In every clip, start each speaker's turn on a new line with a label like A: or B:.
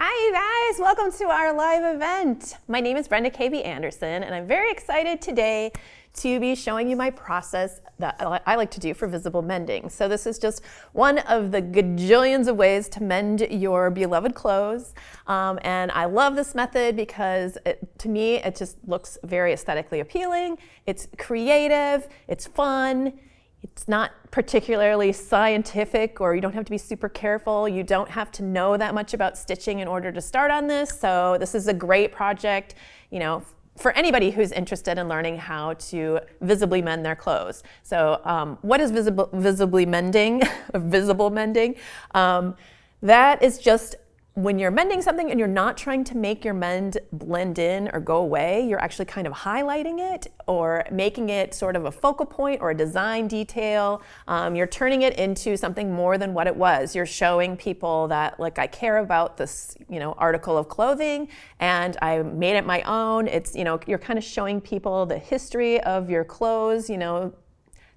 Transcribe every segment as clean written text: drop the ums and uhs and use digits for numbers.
A: Hi guys, welcome to our live event. My name is Brenda K.B. Anderson and I'm very excited today to be showing you my process that I like to do for visible mending. So this is just one of the gajillions of ways to mend your beloved clothes. And I love this method because to me, it just looks very aesthetically appealing. It's creative, it's fun. It's not particularly scientific, or you don't have to be super careful. You don't have to know that much about stitching in order to start on this. So this is a great project, for anybody who's interested in learning how to visibly mend their clothes. So what is visibly mending? Visible mending? That is just when you're mending something and you're not trying to make your mend blend in or go away, you're actually kind of highlighting it or making it sort of a focal point or a design detail. You're turning it into something more than what it was. You're showing people that, like, I care about this, article of clothing and I made it my own. It's, you're kind of showing people the history of your clothes.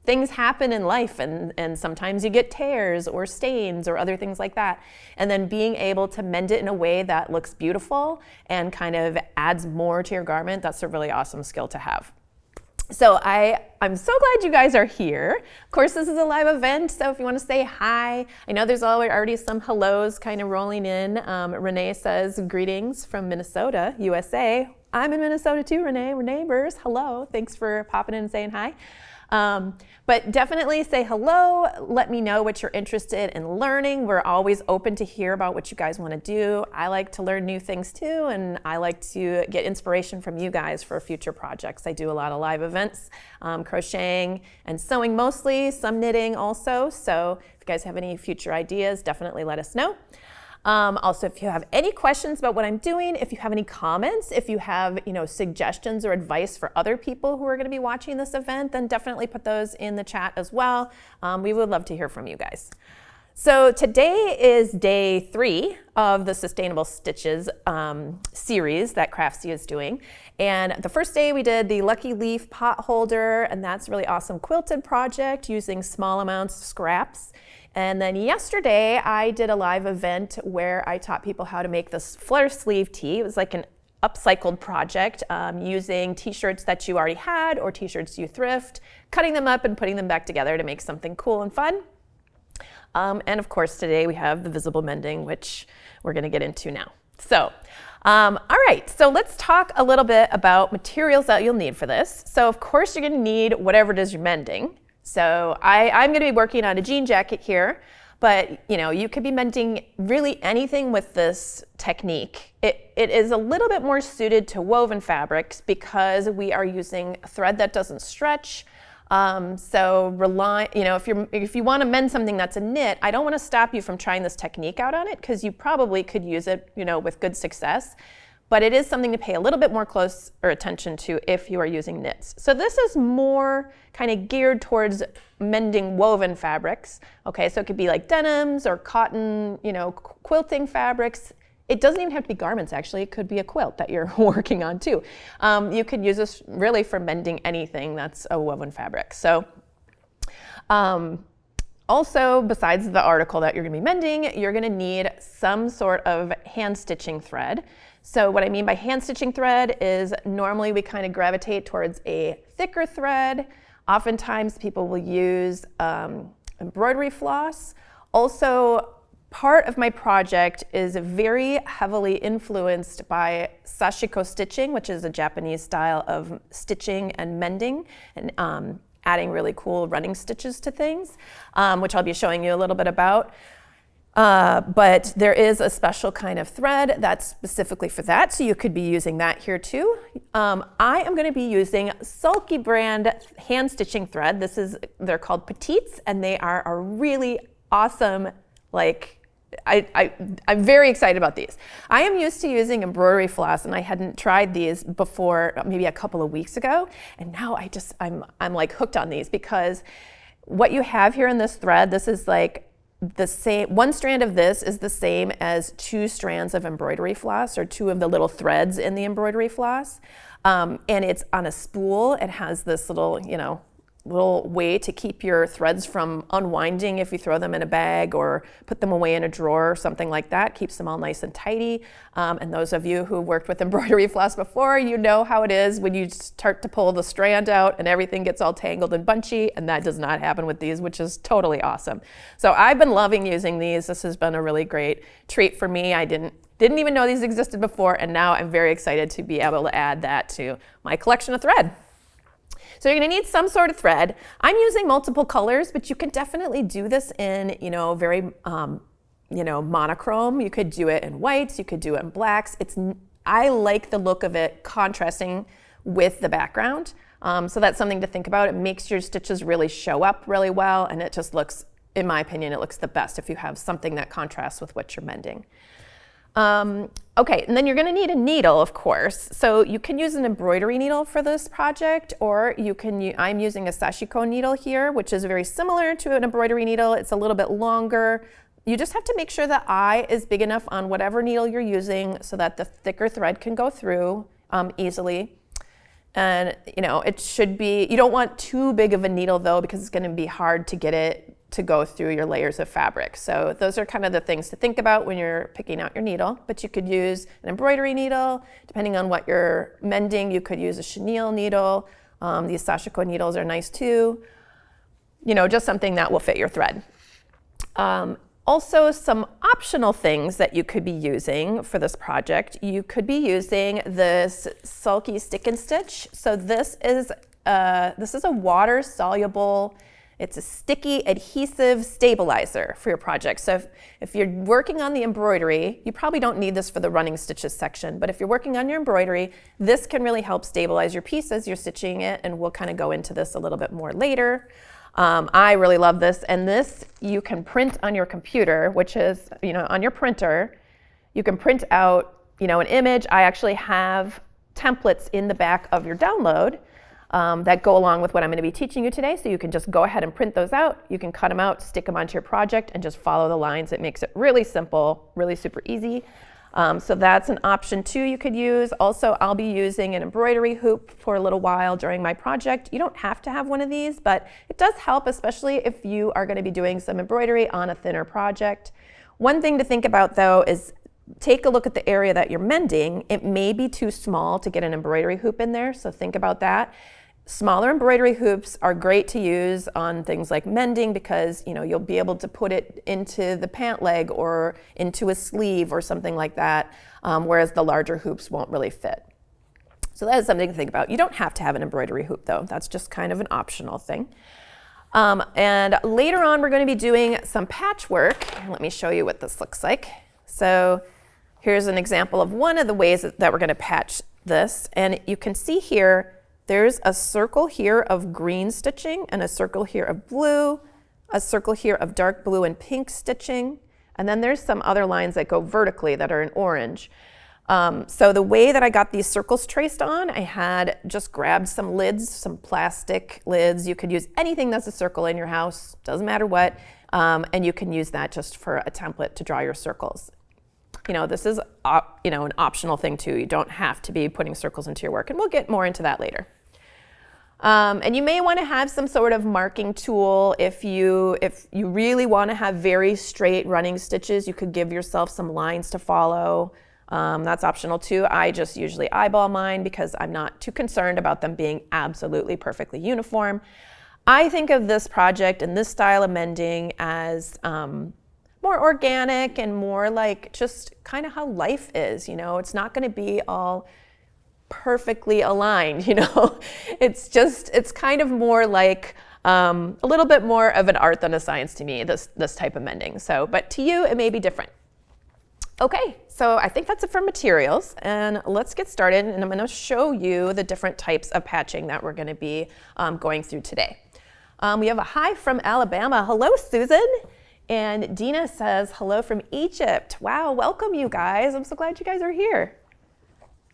A: Things happen in life and sometimes you get tears or stains or other things like that. And then being able to mend it in a way that looks beautiful and kind of adds more to your garment, that's a really awesome skill to have. So I'm so glad you guys are here. Of course, this is a live event, so if you want to say hi, I know there's already some hellos kind of rolling in. Renee says, greetings from Minnesota, USA. I'm in Minnesota too, Renee. We're neighbors. Hello. Thanks for popping in and saying hi. But definitely say hello. Let me know what you're interested in learning. We're always open to hear about what you guys want to do. I like to learn new things too, and I like to get inspiration from you guys for future projects. I do a lot of live events, crocheting and sewing mostly, some knitting also. So if you guys have any future ideas, definitely let us know. Also, if you have any questions about what I'm doing, if you have any comments, if you have suggestions or advice for other people who are going to be watching this event, then definitely put those in the chat as well. We would love to hear from you guys. So today is day 3 of the Sustainable Stitches series that Craftsy is doing. And the first day we did the Lucky Leaf pot holder, and that's a really awesome quilted project using small amounts of scraps. And then yesterday I did a live event where I taught people how to make this flare sleeve tee. It was like an upcycled project using t-shirts that you already had or t-shirts you thrift, cutting them up and putting them back together to make something cool and fun. And of course today we have the visible mending, which we're going to get into now. So, all right, so let's talk a little bit about materials that you'll need for this. So of course you're going to need whatever it is you're mending. So I'm going to be working on a jean jacket here, but you could be mending really anything with this technique. It is a little bit more suited to woven fabrics because we are using a thread that doesn't stretch. So if you want to mend something that's a knit, I don't want to stop you from trying this technique out on it because you probably could use it, with good success. But it is something to pay a little bit more closer attention to if you are using knits. So this is more kind of geared towards mending woven fabrics. Okay, so it could be like denims or cotton, quilting fabrics. It doesn't even have to be garments, actually. It could be a quilt that you're working on too. You could use this really for mending anything that's a woven fabric. So also, besides the article that you're going to be mending, you're going to need some sort of hand stitching thread. So what I mean by hand stitching thread is normally we kind of gravitate towards a thicker thread. Oftentimes people will use embroidery floss. Also, part of my project is very heavily influenced by sashiko stitching, which is a Japanese style of stitching and mending, and adding really cool running stitches to things, which I'll be showing you a little bit about. But there is a special kind of thread that's specifically for that, so you could be using that here too. I am going to be using Sulky brand hand stitching thread. They're called Petites, and they are a really awesome, I'm very excited about these. I am used to using embroidery floss, and I hadn't tried these before maybe a couple of weeks ago, and now I'm like hooked on these because what you have here in this thread, this is like the same, one strand of this is the same as 2 strands of embroidery floss, or 2 of the little threads in the embroidery floss. And it's on a spool. It has this little, little way to keep your threads from unwinding if you throw them in a bag or put them away in a drawer or something like that. Keeps them all nice and tidy. And those of you who worked with embroidery floss before, you know how it is when you start to pull the strand out and everything gets all tangled and bunchy, and that does not happen with these, which is totally awesome. So I've been loving using these. This has been a really great treat for me. I didn't even know these existed before, and now I'm very excited to be able to add that to my collection of thread. So you're going to need some sort of thread. I'm using multiple colors, but you can definitely do this in, very, monochrome. You could do it in whites. You could do it in blacks. I like the look of it contrasting with the background. So that's something to think about. It makes your stitches really show up really well, and it just looks, in my opinion, it looks the best if you have something that contrasts with what you're mending. Okay, and then you're going to need a needle, of course. So you can use an embroidery needle for this project, or I'm using a sashiko needle here, which is very similar to an embroidery needle. It's a little bit longer. You just have to make sure the eye is big enough on whatever needle you're using so that the thicker thread can go through easily. And it should be, you don't want too big of a needle though, because it's going to be hard to get it to go through your layers of fabric. So those are kind of the things to think about when you're picking out your needle. But you could use an embroidery needle. Depending on what you're mending, you could use a chenille needle. These sashiko needles are nice too. Just something that will fit your thread. Also, some optional things that you could be using for this project. You could be using this sulky stick and stitch. So this is a water-soluble, it's a sticky adhesive stabilizer for your project. So if you're working on the embroidery, you probably don't need this for the running stitches section, but if you're working on your embroidery, this can really help stabilize your piece as you're stitching it, and we'll kind of go into this a little bit more later. I really love this, and this you can print on your computer, which is, on your printer, you can print out, an image. I actually have templates in the back of your download that go along with what I'm going to be teaching you today, so you can just go ahead and print those out. You can cut them out, stick them onto your project, and just follow the lines. It makes it really simple, really super easy. So that's an option too you could use. Also, I'll be using an embroidery hoop for a little while during my project. You don't have to have one of these, but it does help, especially if you are going to be doing some embroidery on a thinner project. One thing to think about though is take a look at the area that you're mending. It may be too small to get an embroidery hoop in there, so think about that. Smaller embroidery hoops are great to use on things like mending because you'll be able to put it into the pant leg or into a sleeve or something like that, whereas the larger hoops won't really fit. So that is something to think about. You don't have to have an embroidery hoop though. That's just kind of an optional thing. And later on we're going to be doing some patchwork. Let me show you what this looks like. So here's an example of one of the ways that we're going to patch this, and you can see here there's a circle here of green stitching and a circle here of blue, a circle here of dark blue and pink stitching, and then there's some other lines that go vertically that are in orange. So the way that I got these circles traced on, I had just grabbed some lids, some plastic lids. You could use anything that's a circle in your house, doesn't matter what, and you can use that just for a template to draw your circles. This is an optional thing too. You don't have to be putting circles into your work, and we'll get more into that later. And you may want to have some sort of marking tool. If you really want to have very straight running stitches, you could give yourself some lines to follow. That's optional too. I just usually eyeball mine because I'm not too concerned about them being absolutely perfectly uniform. I think of this project and this style of mending as more organic and more like just kind of how life is, It's not going to be all perfectly aligned, It's kind of more like a little bit more of an art than a science to me, this type of mending. So, but to you, it may be different. Okay, so I think that's it for materials, and let's get started, and I'm going to show you the different types of patching that we're going to be going through today. We have a hi from Alabama. Hello, Susan. And Dina says, hello from Egypt. Wow, welcome you guys. I'm so glad you guys are here.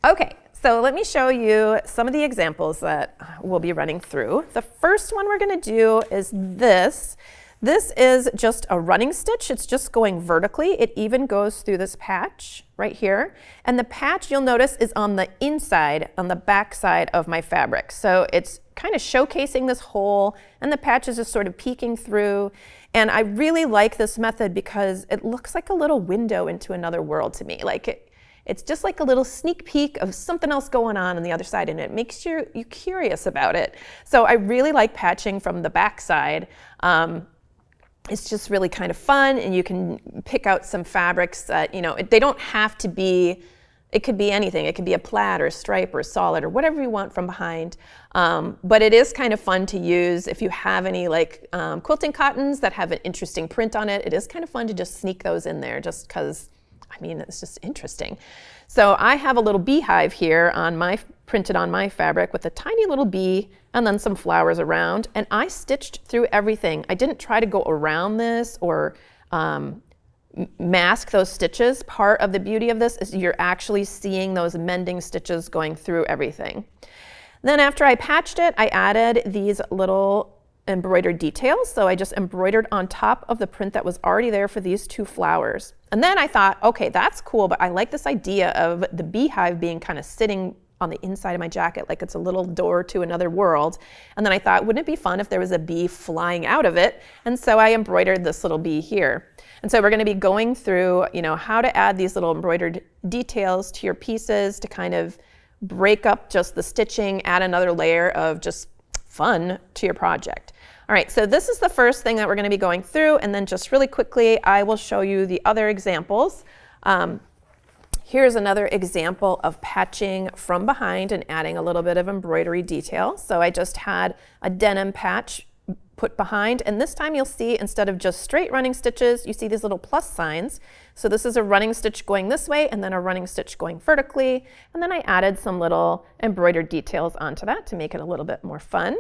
A: Okay, so let me show you some of the examples that we'll be running through. The first one we're going to do is this. This is just a running stitch. It's just going vertically. It even goes through this patch right here. And the patch, you'll notice, is on the inside, on the back side of my fabric. So it's kind of showcasing this hole, and the patch is just sort of peeking through. And I really like this method because it looks like a little window into another world to me. Like it's just like a little sneak peek of something else going on the other side, and it makes you curious about it. So I really like patching from the back side. It's just really kind of fun, and you can pick out some fabrics that, you know, they don't have to be, it could be anything. It could be a plaid or a stripe or a solid or whatever you want from behind. But it is kind of fun to use if you have any like quilting cottons that have an interesting print on it. It is kind of fun to just sneak those in there just because, I mean, it's just interesting. So I have a little beehive here printed on my fabric with a tiny little bee and then some flowers around. And I stitched through everything. I didn't try to go around this or mask those stitches. Part of the beauty of this is you're actually seeing those mending stitches going through everything. Then after I patched it, I added these little embroidered details. So I just embroidered on top of the print that was already there for these two flowers. And then I thought, okay, that's cool, but I like this idea of the beehive being kind of sitting on the inside of my jacket, like it's a little door to another world. And then I thought, wouldn't it be fun if there was a bee flying out of it? And so I embroidered this little bee here. And so we're going to be going through, you know, how to add these little embroidered details to your pieces to kind of break up just the stitching, add another layer of just fun to your project. All right, so this is the first thing that we're going to be going through, and then just really quickly, I will show you the other examples. Here's another example of patching from behind and adding a little bit of embroidery detail. So I just had a denim patch put behind, and this time you'll see instead of just straight running stitches, you see these little plus signs. So this is a running stitch going this way and then a running stitch going vertically, and then I added some little embroidered details onto that to make it a little bit more fun.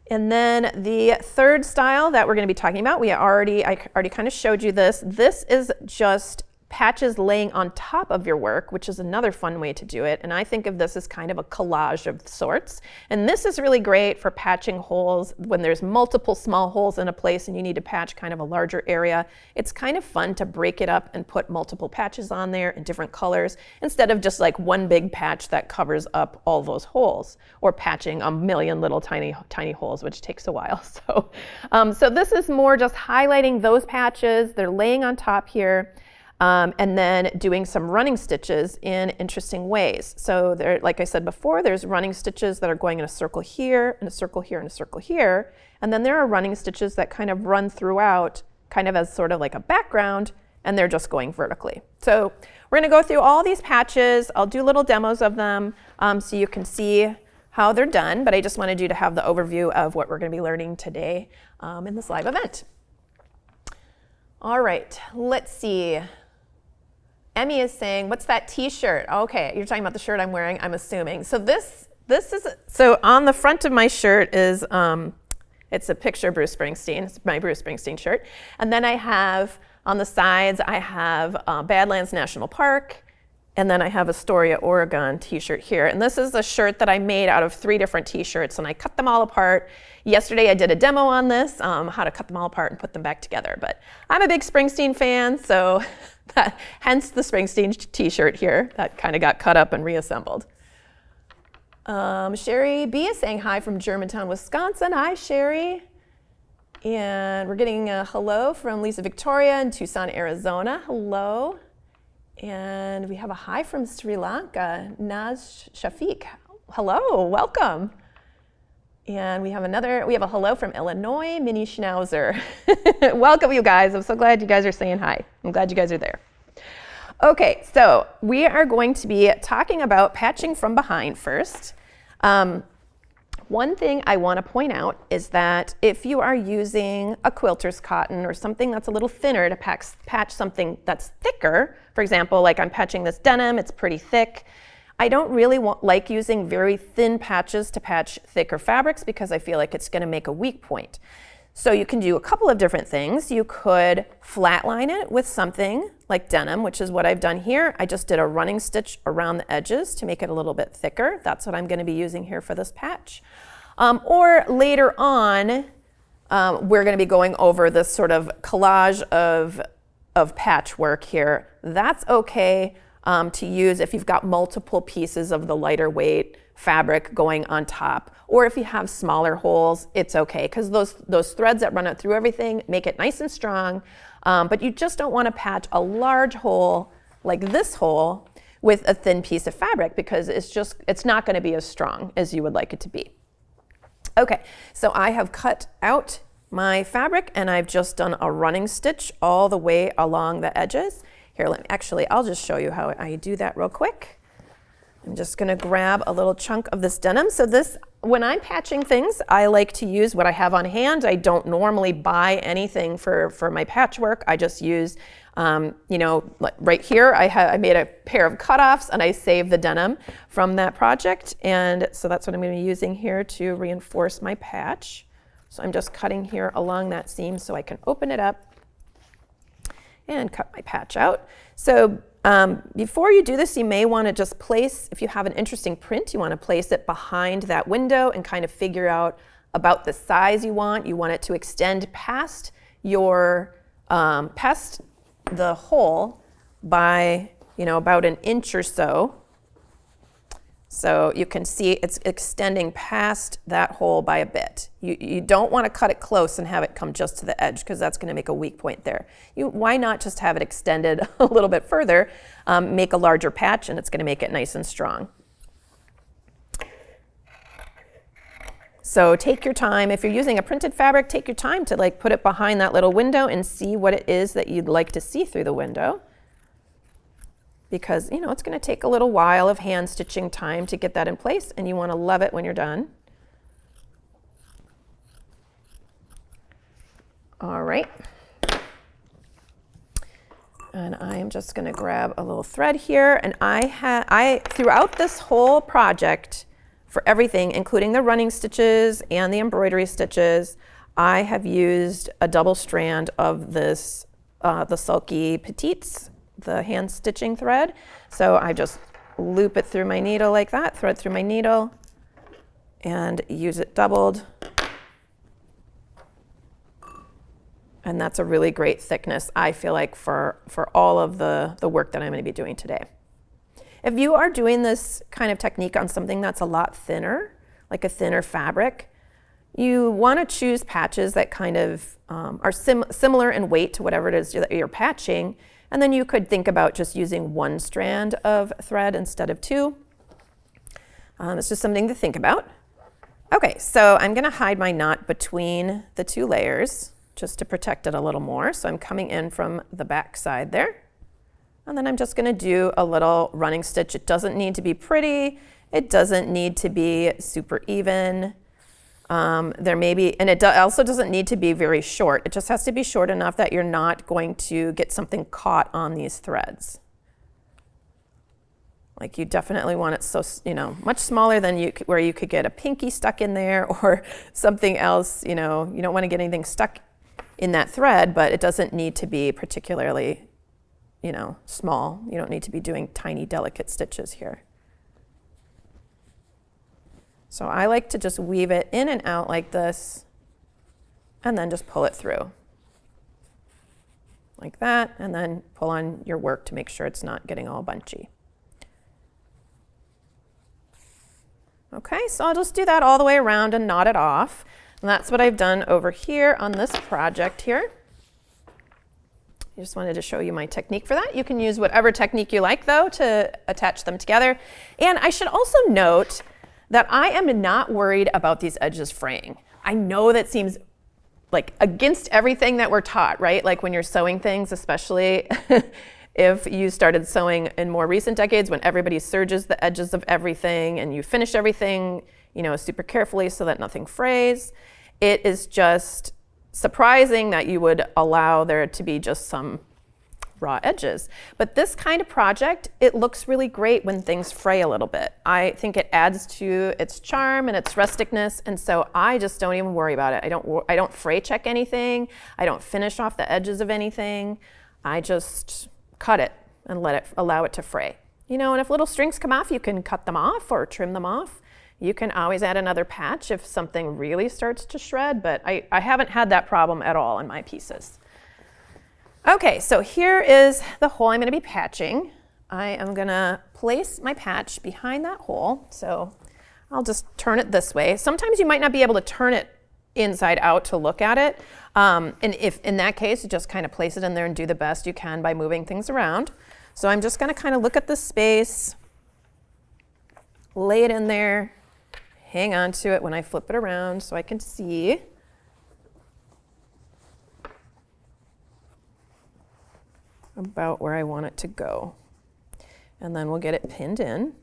A: And then the third style that we're going to be talking about, I already kind of showed you this. This is just patches laying on top of your work, which is another fun way to do it. And I think of this as kind of a collage of sorts. And this is really great for patching holes when there's multiple small holes in a place and you need to patch kind of a larger area. It's kind of fun to break it up and put multiple patches on there in different colors instead of just like one big patch that covers up all those holes, or patching a million little tiny holes, which takes a while. So this is more just highlighting those patches. They're laying on top here. And then doing some running stitches in interesting ways. So there, like I said before, there's running stitches that are going in a circle here, and a circle here, and a circle here. And then there are running stitches that kind of run throughout, kind of as sort of like a background, and they're just going vertically. So we're going to go through all these patches. I'll do little demos of them so you can see how they're done, but I just wanted you to have the overview of what we're going to be learning today in this live event. All right, let's see. Emmy is saying, what's that t-shirt? Okay, you're talking about the shirt I'm wearing, I'm assuming. So this is, so on the front of my shirt is, it's a picture of Bruce Springsteen. It's my Bruce Springsteen shirt. And then I have, on the sides, I have Badlands National Park, and then I have Astoria, Oregon t-shirt here. And this is a shirt that I made out of 3 different t-shirts, and I cut them all apart. Yesterday I did a demo on this, how to cut them all apart and put them back together. But I'm a big Springsteen fan, so hence the Springsteen t-shirt here that kind of got cut up and reassembled. Sherry B is saying hi from Germantown, Wisconsin. Hi, Sherry. And we're getting a hello from Lisa Victoria in Tucson, Arizona. Hello. And we have a hi from Sri Lanka, Naz Shafiq. Hello, welcome. And we have a hello from Illinois, Minnie Schnauzer. Welcome, you guys. I'm so glad you guys are saying hi. I'm glad you guys are there. Okay, so we are going to be talking about patching from behind first. One thing I want to point out is that if you are using a quilter's cotton or something that's a little thinner to patch something that's thicker, for example, like I'm patching this denim, it's pretty thick. I don't really like using very thin patches to patch thicker fabrics because I feel like it's going to make a weak point. So you can do a couple of different things. You could flatline it with something like denim, which is what I've done here. I just did a running stitch around the edges to make it a little bit thicker. That's what I'm going to be using here for this patch. Or later on, we're going to be going over this sort of collage of patchwork here. That's okay to use if you've got multiple pieces of the lighter weight fabric going on top. Or if you have smaller holes, it's okay, because those threads that run out through everything make it nice and strong. But you just don't want to patch a large hole like this hole with a thin piece of fabric, because it's not going to be as strong as you would like it to be. Okay, so I have cut out my fabric and I've just done a running stitch all the way along the edges. Here, I'll just show you how I do that real quick. I'm just going to grab a little chunk of this denim. So when I'm patching things, I like to use what I have on hand. I don't normally buy anything for my patchwork. I just use, right here, I made a pair of cutoffs and I saved the denim from that project. And so that's what I'm going to be using here to reinforce my patch. So I'm just cutting here along that seam so I can open it up and cut my patch out. So before you do this, you may want to just place, if you have an interesting print, you want to place it behind that window and kind of figure out about the size you want. You want it to extend past past the hole by, about an inch or so. So you can see it's extending past that hole by a bit. You don't want to cut it close and have it come just to the edge, because that's going to make a weak point there. Why not just have it extended a little bit further, make a larger patch, and it's going to make it nice and strong. So take your time. If you're using a printed fabric, take your time to put it behind that little window and see what it is that you'd like to see through the window. Because it's going to take a little while of hand stitching time to get that in place, and you want to love it when you're done. All right. And I'm just going to grab a little thread here, and I throughout this whole project, for everything, including the running stitches and the embroidery stitches, I have used a double strand of this, the Sulky Petites, the hand stitching thread. So I just loop it through my needle like that, thread through my needle, and use it doubled. And that's a really great thickness, I feel like, for all of the work that I'm going to be doing today. If you are doing this kind of technique on something that's a lot thinner, like a thinner fabric, you want to choose patches that kind of are similar in weight to whatever it is that you're patching. And then you could think about just using one strand of thread instead of two. It's just something to think about. Okay, so I'm going to hide my knot between the two layers just to protect it a little more. So I'm coming in from the back side there. And then I'm just going to do a little running stitch. It doesn't need to be pretty. It doesn't need to be super even. There may be, and it also doesn't need to be very short. It just has to be short enough that you're not going to get something caught on these threads. Like, you definitely want it so, much smaller than where you could get a pinky stuck in there or something else. You don't want to get anything stuck in that thread, but it doesn't need to be particularly, small. You don't need to be doing tiny, delicate stitches here. So I like to just weave it in and out like this, and then just pull it through. Like that, and then pull on your work to make sure it's not getting all bunchy. Okay, so I'll just do that all the way around and knot it off. And that's what I've done over here on this project here. I just wanted to show you my technique for that. You can use whatever technique you like, though, to attach them together. And I should also note that I am not worried about these edges fraying. I know that seems like against everything that we're taught, right? Like when you're sewing things, especially if you started sewing in more recent decades when everybody serges the edges of everything and you finish everything, super carefully so that nothing frays. It is just surprising that you would allow there to be just some raw edges. But this kind of project, it looks really great when things fray a little bit. I think it adds to its charm and its rusticness, and so I just don't even worry about it. I don't fray check anything. I don't finish off the edges of anything. I just cut it and allow it to fray. And if little strings come off, you can cut them off or trim them off. You can always add another patch if something really starts to shred, but I haven't had that problem at all in my pieces. Okay, so here is the hole I'm going to be patching. I am going to place my patch behind that hole. So I'll just turn it this way. Sometimes you might not be able to turn it inside out to look at it. And if in that case, you just kind of place it in there and do the best you can by moving things around. So I'm just going to kind of look at the space, lay it in there, hang on to it when I flip it around so I can see. About where I want it to go. And then we'll get it pinned in.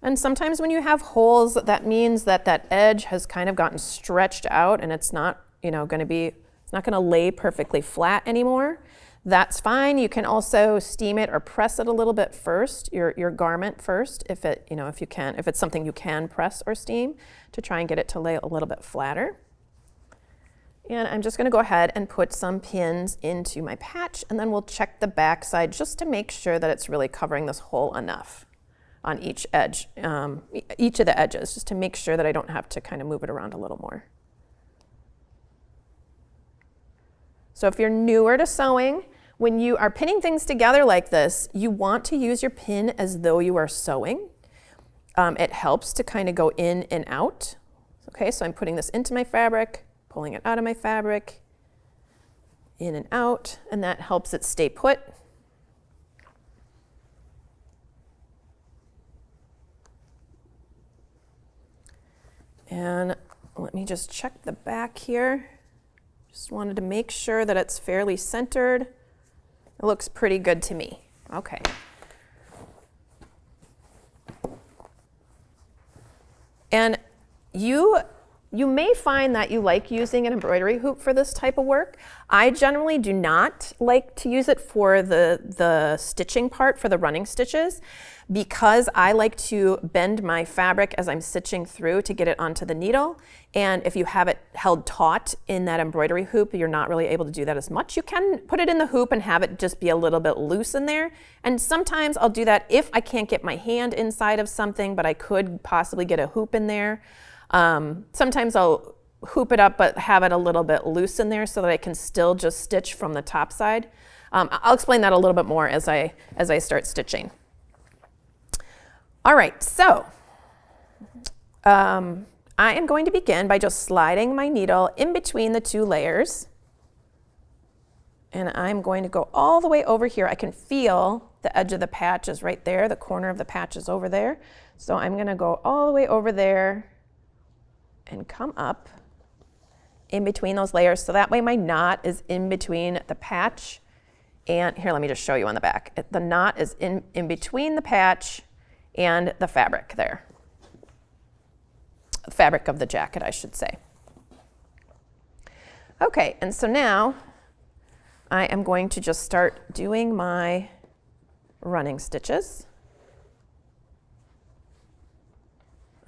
A: And sometimes when you have holes, that means that that edge has kind of gotten stretched out and it's not, it's not going to lay perfectly flat anymore. That's fine. You can also steam it or press it a little bit first, your garment first, if it's something you can press or steam, to try and get it to lay a little bit flatter. And I'm just going to go ahead and put some pins into my patch, and then we'll check the back side just to make sure that it's really covering this hole enough on each edge, each of the edges, just to make sure that I don't have to kind of move it around a little more. So if you're newer to sewing, when you are pinning things together like this, you want to use your pin as though you are sewing. It helps to kind of go in and out. Okay, so I'm putting this into my fabric, pulling it out of my fabric, in and out, and that helps it stay put. And let me just check the back here. Just wanted to make sure that it's fairly centered. It looks pretty good to me. Okay. And you may find that you like using an embroidery hoop for this type of work. I generally do not like to use it for the stitching part, for the running stitches, because I like to bend my fabric as I'm stitching through to get it onto the needle. And if you have it held taut in that embroidery hoop, you're not really able to do that as much. You can put it in the hoop and have it just be a little bit loose in there. And sometimes I'll do that if I can't get my hand inside of something, but I could possibly get a hoop in there. Sometimes I'll hoop it up but have it a little bit loose in there so that I can still just stitch from the top side. I'll explain that a little bit more as I start stitching. All right, so I am going to begin by just sliding my needle in between the two layers. And I'm going to go all the way over here. I can feel the edge of the patch is right there. The corner of the patch is over there. So I'm going to go all the way over there and come up in between those layers. So that way my knot is in between the patch. And here, let me just show you on the back. The knot is in between the patch and the fabric there. The fabric of the jacket, I should say. Okay, and so now I am going to just start doing my running stitches.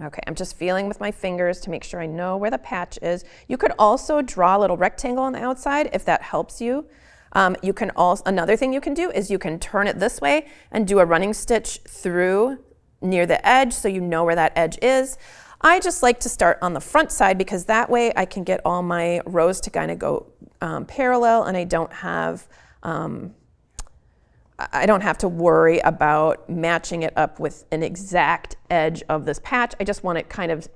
A: Okay, I'm just feeling with my fingers to make sure I know where the patch is. You could also draw a little rectangle on the outside if that helps you. You can also, another thing you can do is you can turn it this way and do a running stitch through near the edge so you know where that edge is. I just like to start on the front side because that way I can get all my rows to kind of go parallel, and I don't have to worry about matching it up with an exact edge of this patch. I just want it kind of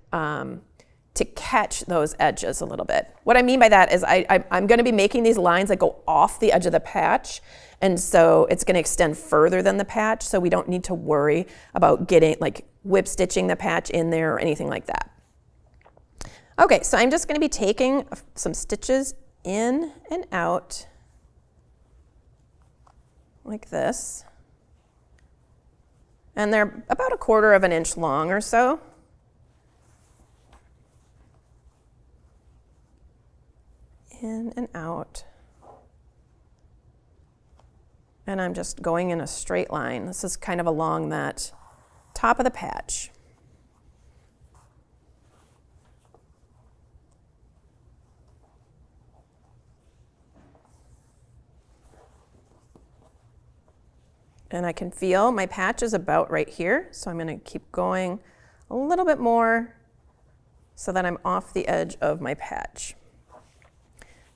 A: to catch those edges a little bit. What I mean by that is I'm going to be making these lines that go off the edge of the patch, and so it's going to extend further than the patch, so we don't need to worry about getting like whip stitching the patch in there or anything like that. Okay, so I'm just going to be taking some stitches in and out like this, and they're about 1/4 of an inch long or so. In and out. And I'm just going in a straight line. This is kind of along that top of the patch. And I can feel my patch is about right here, so I'm going to keep going a little bit more so that I'm off the edge of my patch.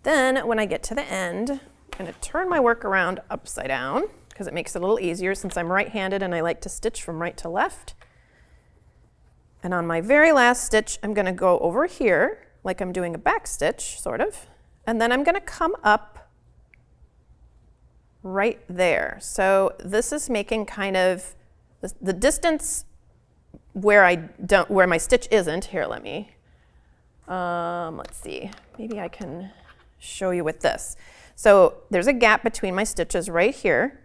A: Then when I get to the end, I'm going to turn my work around upside down because it makes it a little easier since I'm right-handed and I like to stitch from right to left. And on my very last stitch, I'm going to go over here like I'm doing a back stitch, sort of. And then I'm going to come up right there. So this is making kind of the distance where where my stitch isn't. Here, let's see. Maybe I can show you with this. So there's a gap between my stitches right here.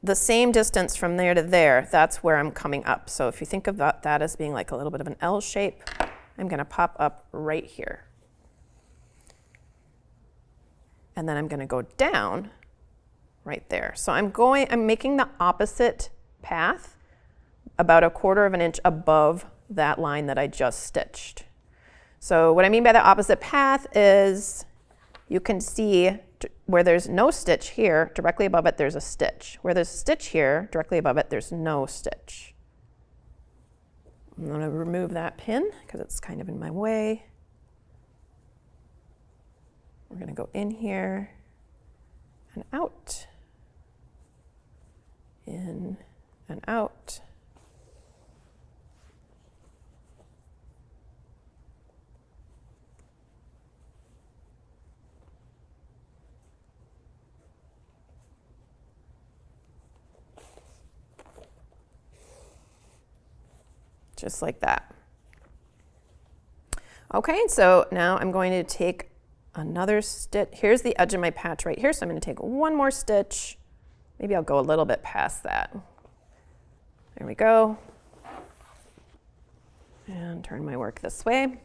A: The same distance from there to there, that's where I'm coming up. So if you think of that as being like a little bit of an L shape, I'm going to pop up right here. And then I'm going to go down right there. So I'm making the opposite path about 1/4 of an inch above that line that I just stitched. So what I mean by the opposite path is you can see where there's no stitch here, directly above it, there's a stitch. Where there's a stitch here, directly above it, there's no stitch. I'm going to remove that pin because it's kind of in my way. We're going to go in here and out, in and out. Just like that. Okay, so now I'm going to take another stitch. Here's the edge of my patch right here, so I'm going to take one more stitch. Maybe I'll go a little bit past that. There we go. And turn my work this way.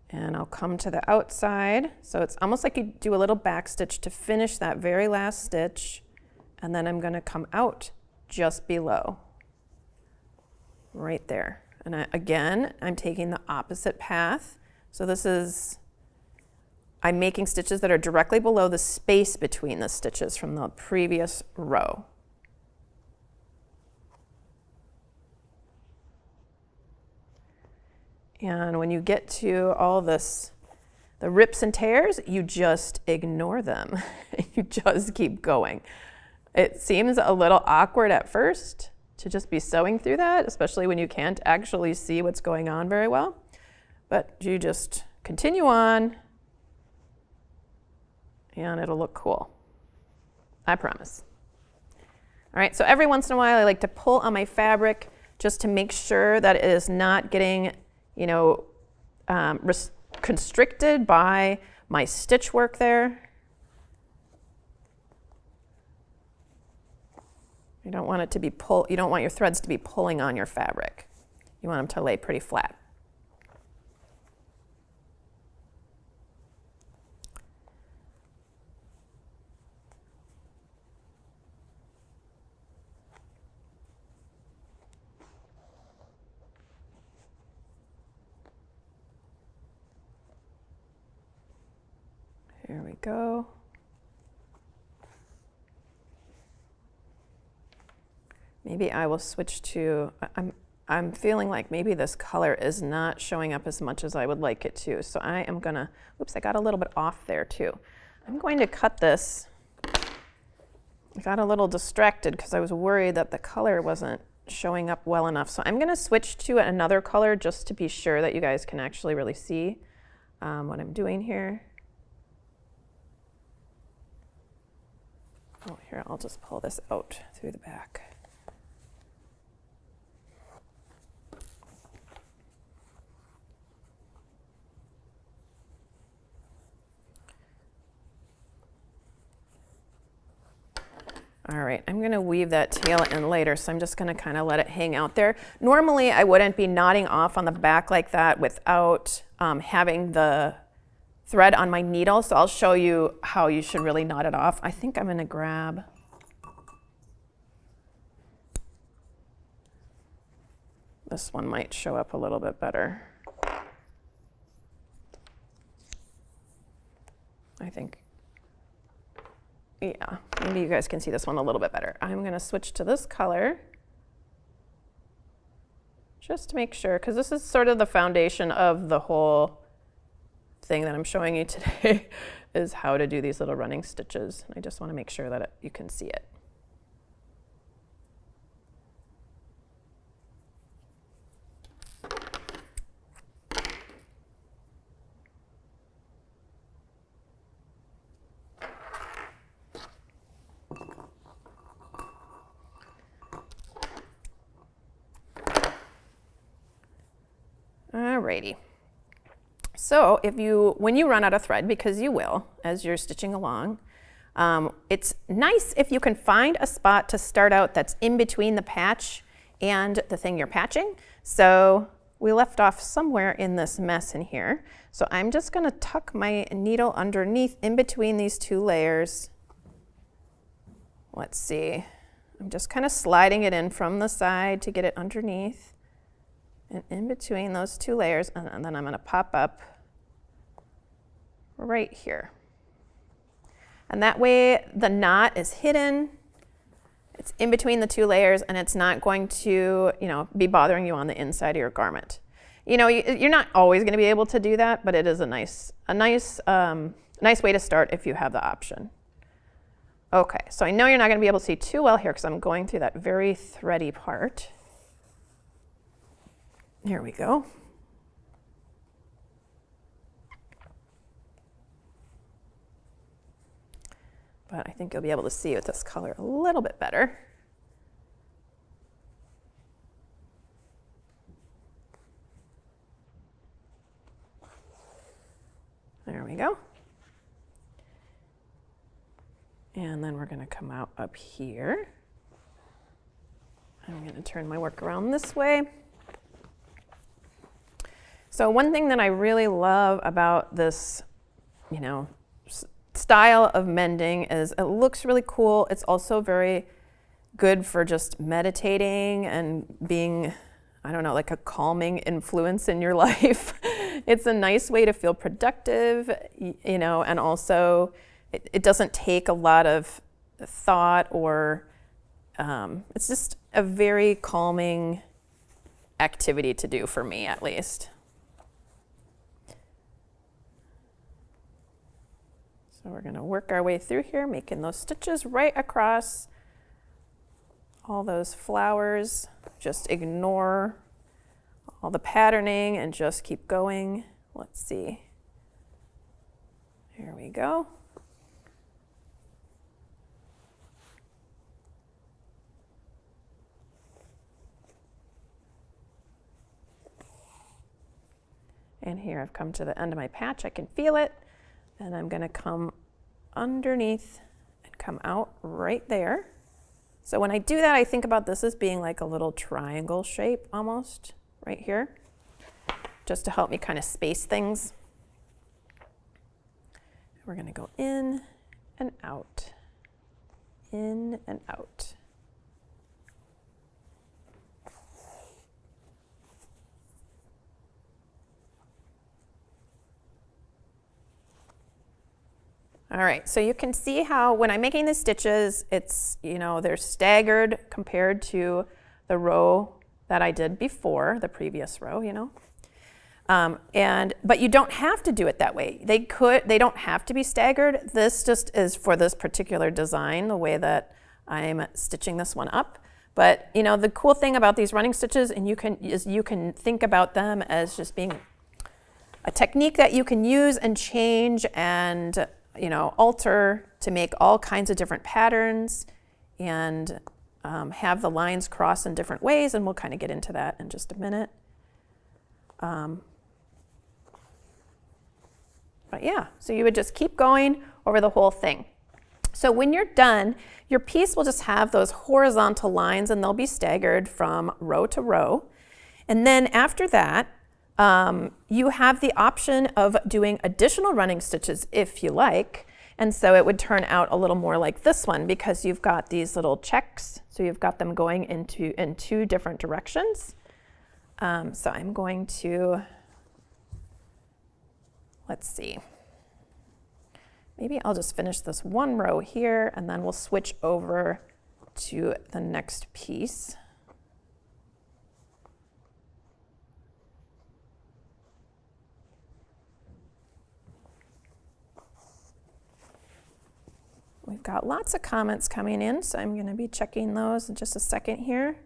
A: And I'll come to the outside. So it's almost like you do a little back stitch to finish that very last stitch. And then I'm going to come out just below, right there. And again, I'm taking the opposite path. So this is, I'm making stitches that are directly below the space between the stitches from the previous row. And when you get to all this, the rips and tears, you just ignore them. You just keep going. It seems a little awkward at first to just be sewing through that, especially when you can't actually see what's going on very well. But you just continue on, and it'll look cool. I promise. All right, so every once in a while I like to pull on my fabric just to make sure that it is not getting, constricted by my stitch work there. You don't want it to be you don't want your threads to be pulling on your fabric. You want them to lay pretty flat. Here we go. Maybe I will switch to, I'm feeling like maybe this color is not showing up as much as I would like it to. So I am gonna, oops, I got a little bit off there too. I'm going to cut this. I got a little distracted because I was worried that the color wasn't showing up well enough. So I'm gonna switch to another color just to be sure that you guys can actually really see what I'm doing here. Oh, here, I'll just pull this out through the back. All right, I'm gonna weave that tail in later, so I'm just gonna kind of let it hang out there. Normally, I wouldn't be knotting off on the back like that without having the thread on my needle, so I'll show you how you should really knot it off. I think I'm gonna grab this one, might show up a little bit better. I think. Yeah, maybe you guys can see this one a little bit better. I'm gonna switch to this color just to make sure, because this is sort of the foundation of the whole thing that I'm showing you today is how to do these little running stitches. I just wanna make sure that you can see it. Alrighty. So when you run out of thread, because you will as you're stitching along, it's nice if you can find a spot to start out that's in between the patch and the thing you're patching. So we left off somewhere in this mess in here. So I'm just going to tuck my needle underneath in between these two layers. Let's see. I'm just kind of sliding it in from the side to get it underneath and in between those two layers, and then I'm going to pop up right here. And that way the knot is hidden, it's in between the two layers, and it's not going to, be bothering you on the inside of your garment. You're not always going to be able to do that, but it is a nice way to start if you have the option. Okay, so I know you're not going to be able to see too well here because I'm going through that very thready part. Here we go. But I think you'll be able to see with this color a little bit better. There we go. And then we're going to come out up here. I'm going to turn my work around this way. So one thing that I really love about this, style of mending is it looks really cool. It's also very good for just meditating and being, like a calming influence in your life. It's a nice way to feel productive, and also it doesn't take a lot of thought or it's just a very calming activity to do for me, at least. So we're going to work our way through here, making those stitches right across all those flowers. Just ignore all the patterning and just keep going. Let's see. Here we go. And here I've come to the end of my patch. I can feel it. And I'm going to come underneath and come out right there. So when I do that, I think about this as being like a little triangle shape almost right here, just to help me kind of space things. We're going to go in and out, in and out. All right, so you can see how when I'm making the stitches, it's, they're staggered compared to the row that I did before, the previous row, but you don't have to do it that way. They don't have to be staggered. This just is for this particular design, the way that I'm stitching this one up. But, the cool thing about these running stitches, and you can think about them as just being a technique that you can use and change and alter to make all kinds of different patterns and have the lines cross in different ways, and we'll kind of get into that in just a minute. But yeah, so you would just keep going over the whole thing. So when you're done, your piece will just have those horizontal lines, and they'll be staggered from row to row. And then after that, you have the option of doing additional running stitches if you like, and so it would turn out a little more like this one because you've got these little checks, so you've got them going in two different directions. So I'm going to, let's see, maybe I'll just finish this one row here and then we'll switch over to the next piece. We've got lots of comments coming in, so I'm going to be checking those in just a second here.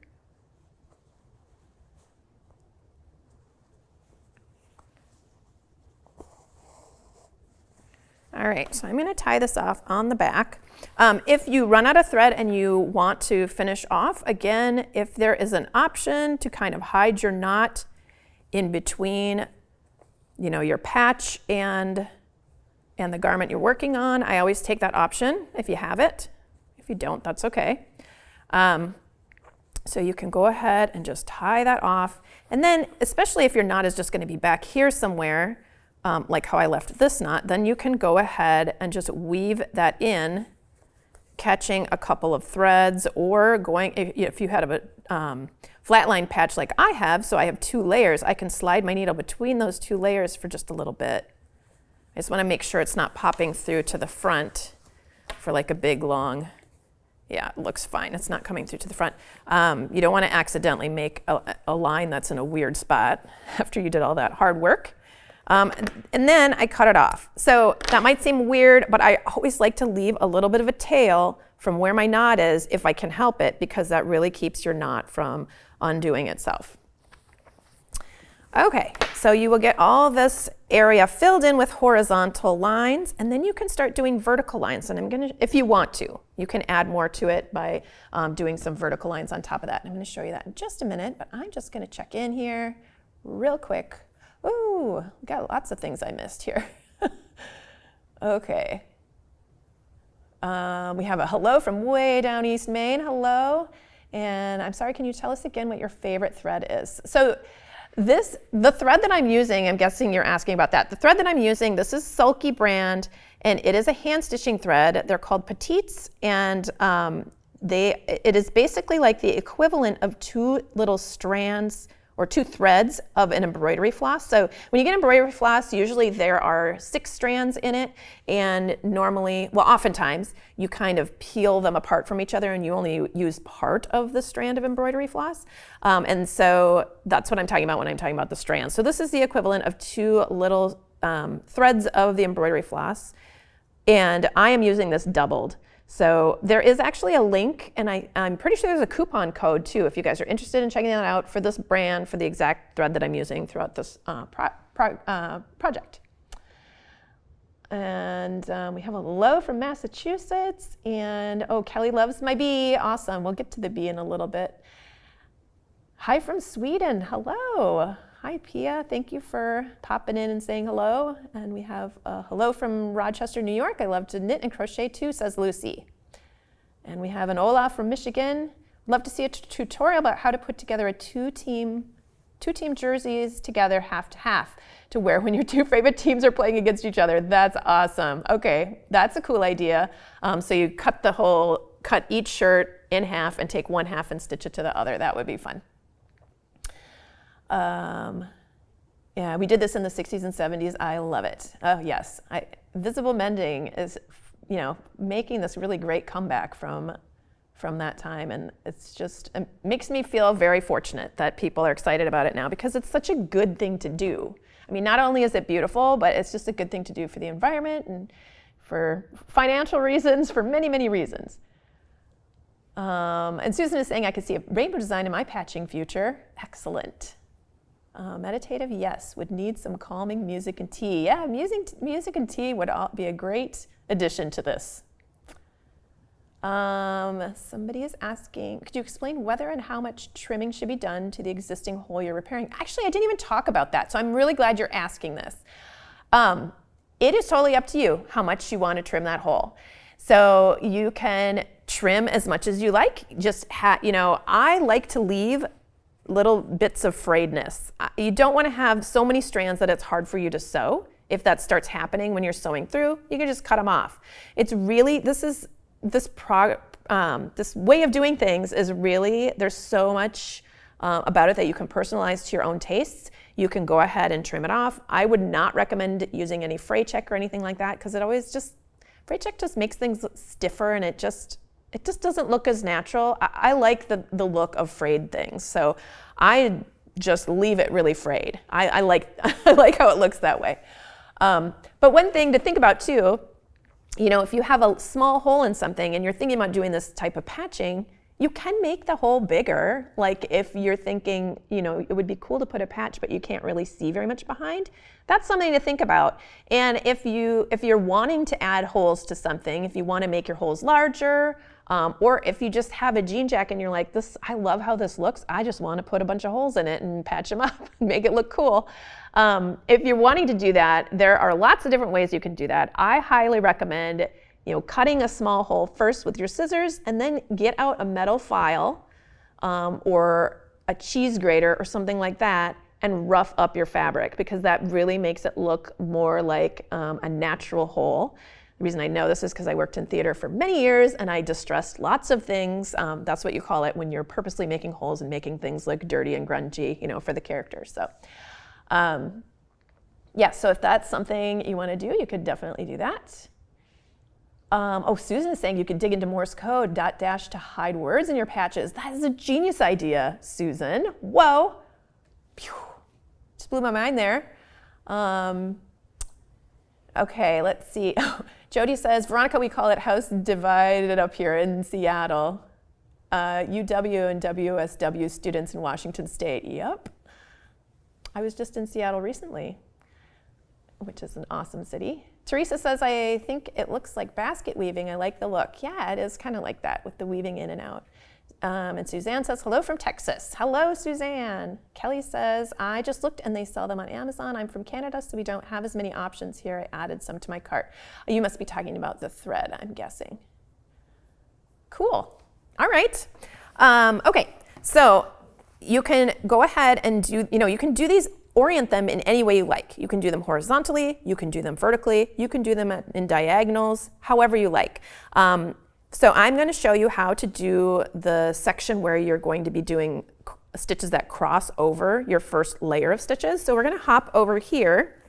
A: All right, so I'm going to tie this off on the back. If you run out of thread and you want to finish off, again, if there is an option to kind of hide your knot in between, your patch and the garment you're working on. I always take that option if you have it. If you don't, that's okay. So you can go ahead and just tie that off. And then, especially if your knot is just going to be back here somewhere, like how I left this knot, then you can go ahead and just weave that in, catching a couple of threads, or going, if you had a flat line patch like I have, so I have 2 layers, I can slide my needle between those 2 layers for just a little bit. I just want to make sure it's not popping through to the front for like a big long, yeah, it looks fine. It's not coming through to the front. You don't want to accidentally make a line that's in a weird spot after you did all that hard work. And then I cut it off. So that might seem weird, but I always like to leave a little bit of a tail from where my knot is if I can help it, because that really keeps your knot from undoing itself. Okay, so you will get all this area filled in with horizontal lines, and then you can start doing vertical lines. And I'm gonna, if you want to, you can add more to it by doing some vertical lines on top of that. And I'm gonna show you that in just a minute, but I'm just gonna check in here real quick. Ooh, got lots of things I missed here. Okay. We have a hello from way down East Maine, hello. And I'm sorry, can you tell us again what your favorite thread is? So the thread that I'm using, I'm guessing you're asking about that. The thread that I'm using, this is Sulky brand, and it is a hand stitching thread. They're called petites, and it is basically like the equivalent of 2 little strands or 2 threads of an embroidery floss. So when you get embroidery floss, usually there are 6 strands in it, and normally, well, oftentimes, you kind of peel them apart from each other and you only use part of the strand of embroidery floss. And so that's what I'm talking about when I'm talking about the strands. So this is the equivalent of 2 little threads of the embroidery floss, and I am using this doubled. So there is actually a link, and I'm pretty sure there's a coupon code too if you guys are interested in checking that out for this brand, for the exact thread that I'm using throughout this project. And we have a hello from Massachusetts, and oh, Kelly loves my bee. Awesome. We'll get to the bee in a little bit. Hi from Sweden. Hello. Hi, Pia. Thank you for popping in and saying hello. And we have a hello from Rochester, New York. I love to knit and crochet too, says Lucy. And we have an Olaf from Michigan. Love to see a tutorial about how to put together a two-team jerseys together half to half to wear when your 2 favorite teams are playing against each other. That's awesome. Okay, that's a cool idea. So you cut each shirt in half and take one half and stitch it to the other. That would be fun. Yeah, we did this in the 60s and 70s. I love it. Oh yes, Visible Mending is, making this really great comeback from that time, and it makes me feel very fortunate that people are excited about it now, because it's such a good thing to do. I mean, not only is it beautiful, but it's just a good thing to do for the environment and for financial reasons, for many, many reasons. And Susan is saying, I could see a rainbow design in my patching future. Excellent. Meditative, yes, would need some calming music and tea. Yeah, music and tea would be a great addition to this. Somebody is asking, could you explain whether and how much trimming should be done to the existing hole you're repairing? Actually, I didn't even talk about that, so I'm really glad you're asking this. It is totally up to you how much you want to trim that hole. So you can trim as much as you like. I like to leave little bits of frayedness. You don't want to have so many strands that it's hard for you to sew. If that starts happening when you're sewing through, you can just cut them off. It's really, this way of doing things is really, there's so much about it that you can personalize to your own tastes. You can go ahead and trim it off. I would not recommend using any fray check or anything like that, because fray check just makes things stiffer, and it just doesn't look as natural. I like the look of frayed things, so I just leave it really frayed. I like how it looks that way. But one thing to think about too, if you have a small hole in something and you're thinking about doing this type of patching, you can make the hole bigger. Like if you're thinking, it would be cool to put a patch, but you can't really see very much behind. That's something to think about. And if you're wanting to add holes to something, if you want to make your holes larger, Or if you just have a jean jacket and you're like, I love how this looks, I just want to put a bunch of holes in it and patch them up and make it look cool. If you're wanting to do that, there are lots of different ways you can do that. I highly recommend cutting a small hole first with your scissors, and then get out a metal file or a cheese grater or something like that and rough up your fabric, because that really makes it look more like a natural hole. The reason I know this is because I worked in theater for many years and I distressed lots of things. That's what you call it when you're purposely making holes and making things look dirty and grungy, for the characters. So, yeah, so if that's something you want to do, you could definitely do that. Susan is saying you could dig into Morse code, dot dash to hide words in your patches. That is a genius idea, Susan. Whoa. Pew. Just blew my mind there. Okay, let's see. Jody says, Veronica, we call it house divided up here in Seattle. UW and WSW students in Washington State. Yep. I was just in Seattle recently, which is an awesome city. Teresa says, I think it looks like basket weaving. I like the look. Yeah, it is kind of like that with the weaving in and out. And Suzanne says, hello from Texas. Hello, Suzanne. Kelly says, I just looked and they sell them on Amazon. I'm from Canada, so we don't have as many options here. I added some to my cart. You must be talking about the thread, I'm guessing. Cool. All right. Okay, so you can go ahead and do, you can do these, orient them in any way you like. You can do them horizontally, you can do them vertically, you can do them in diagonals, however you like. So I'm going to show you how to do the section where you're going to be doing stitches that cross over your first layer of stitches. So we're going to hop over here.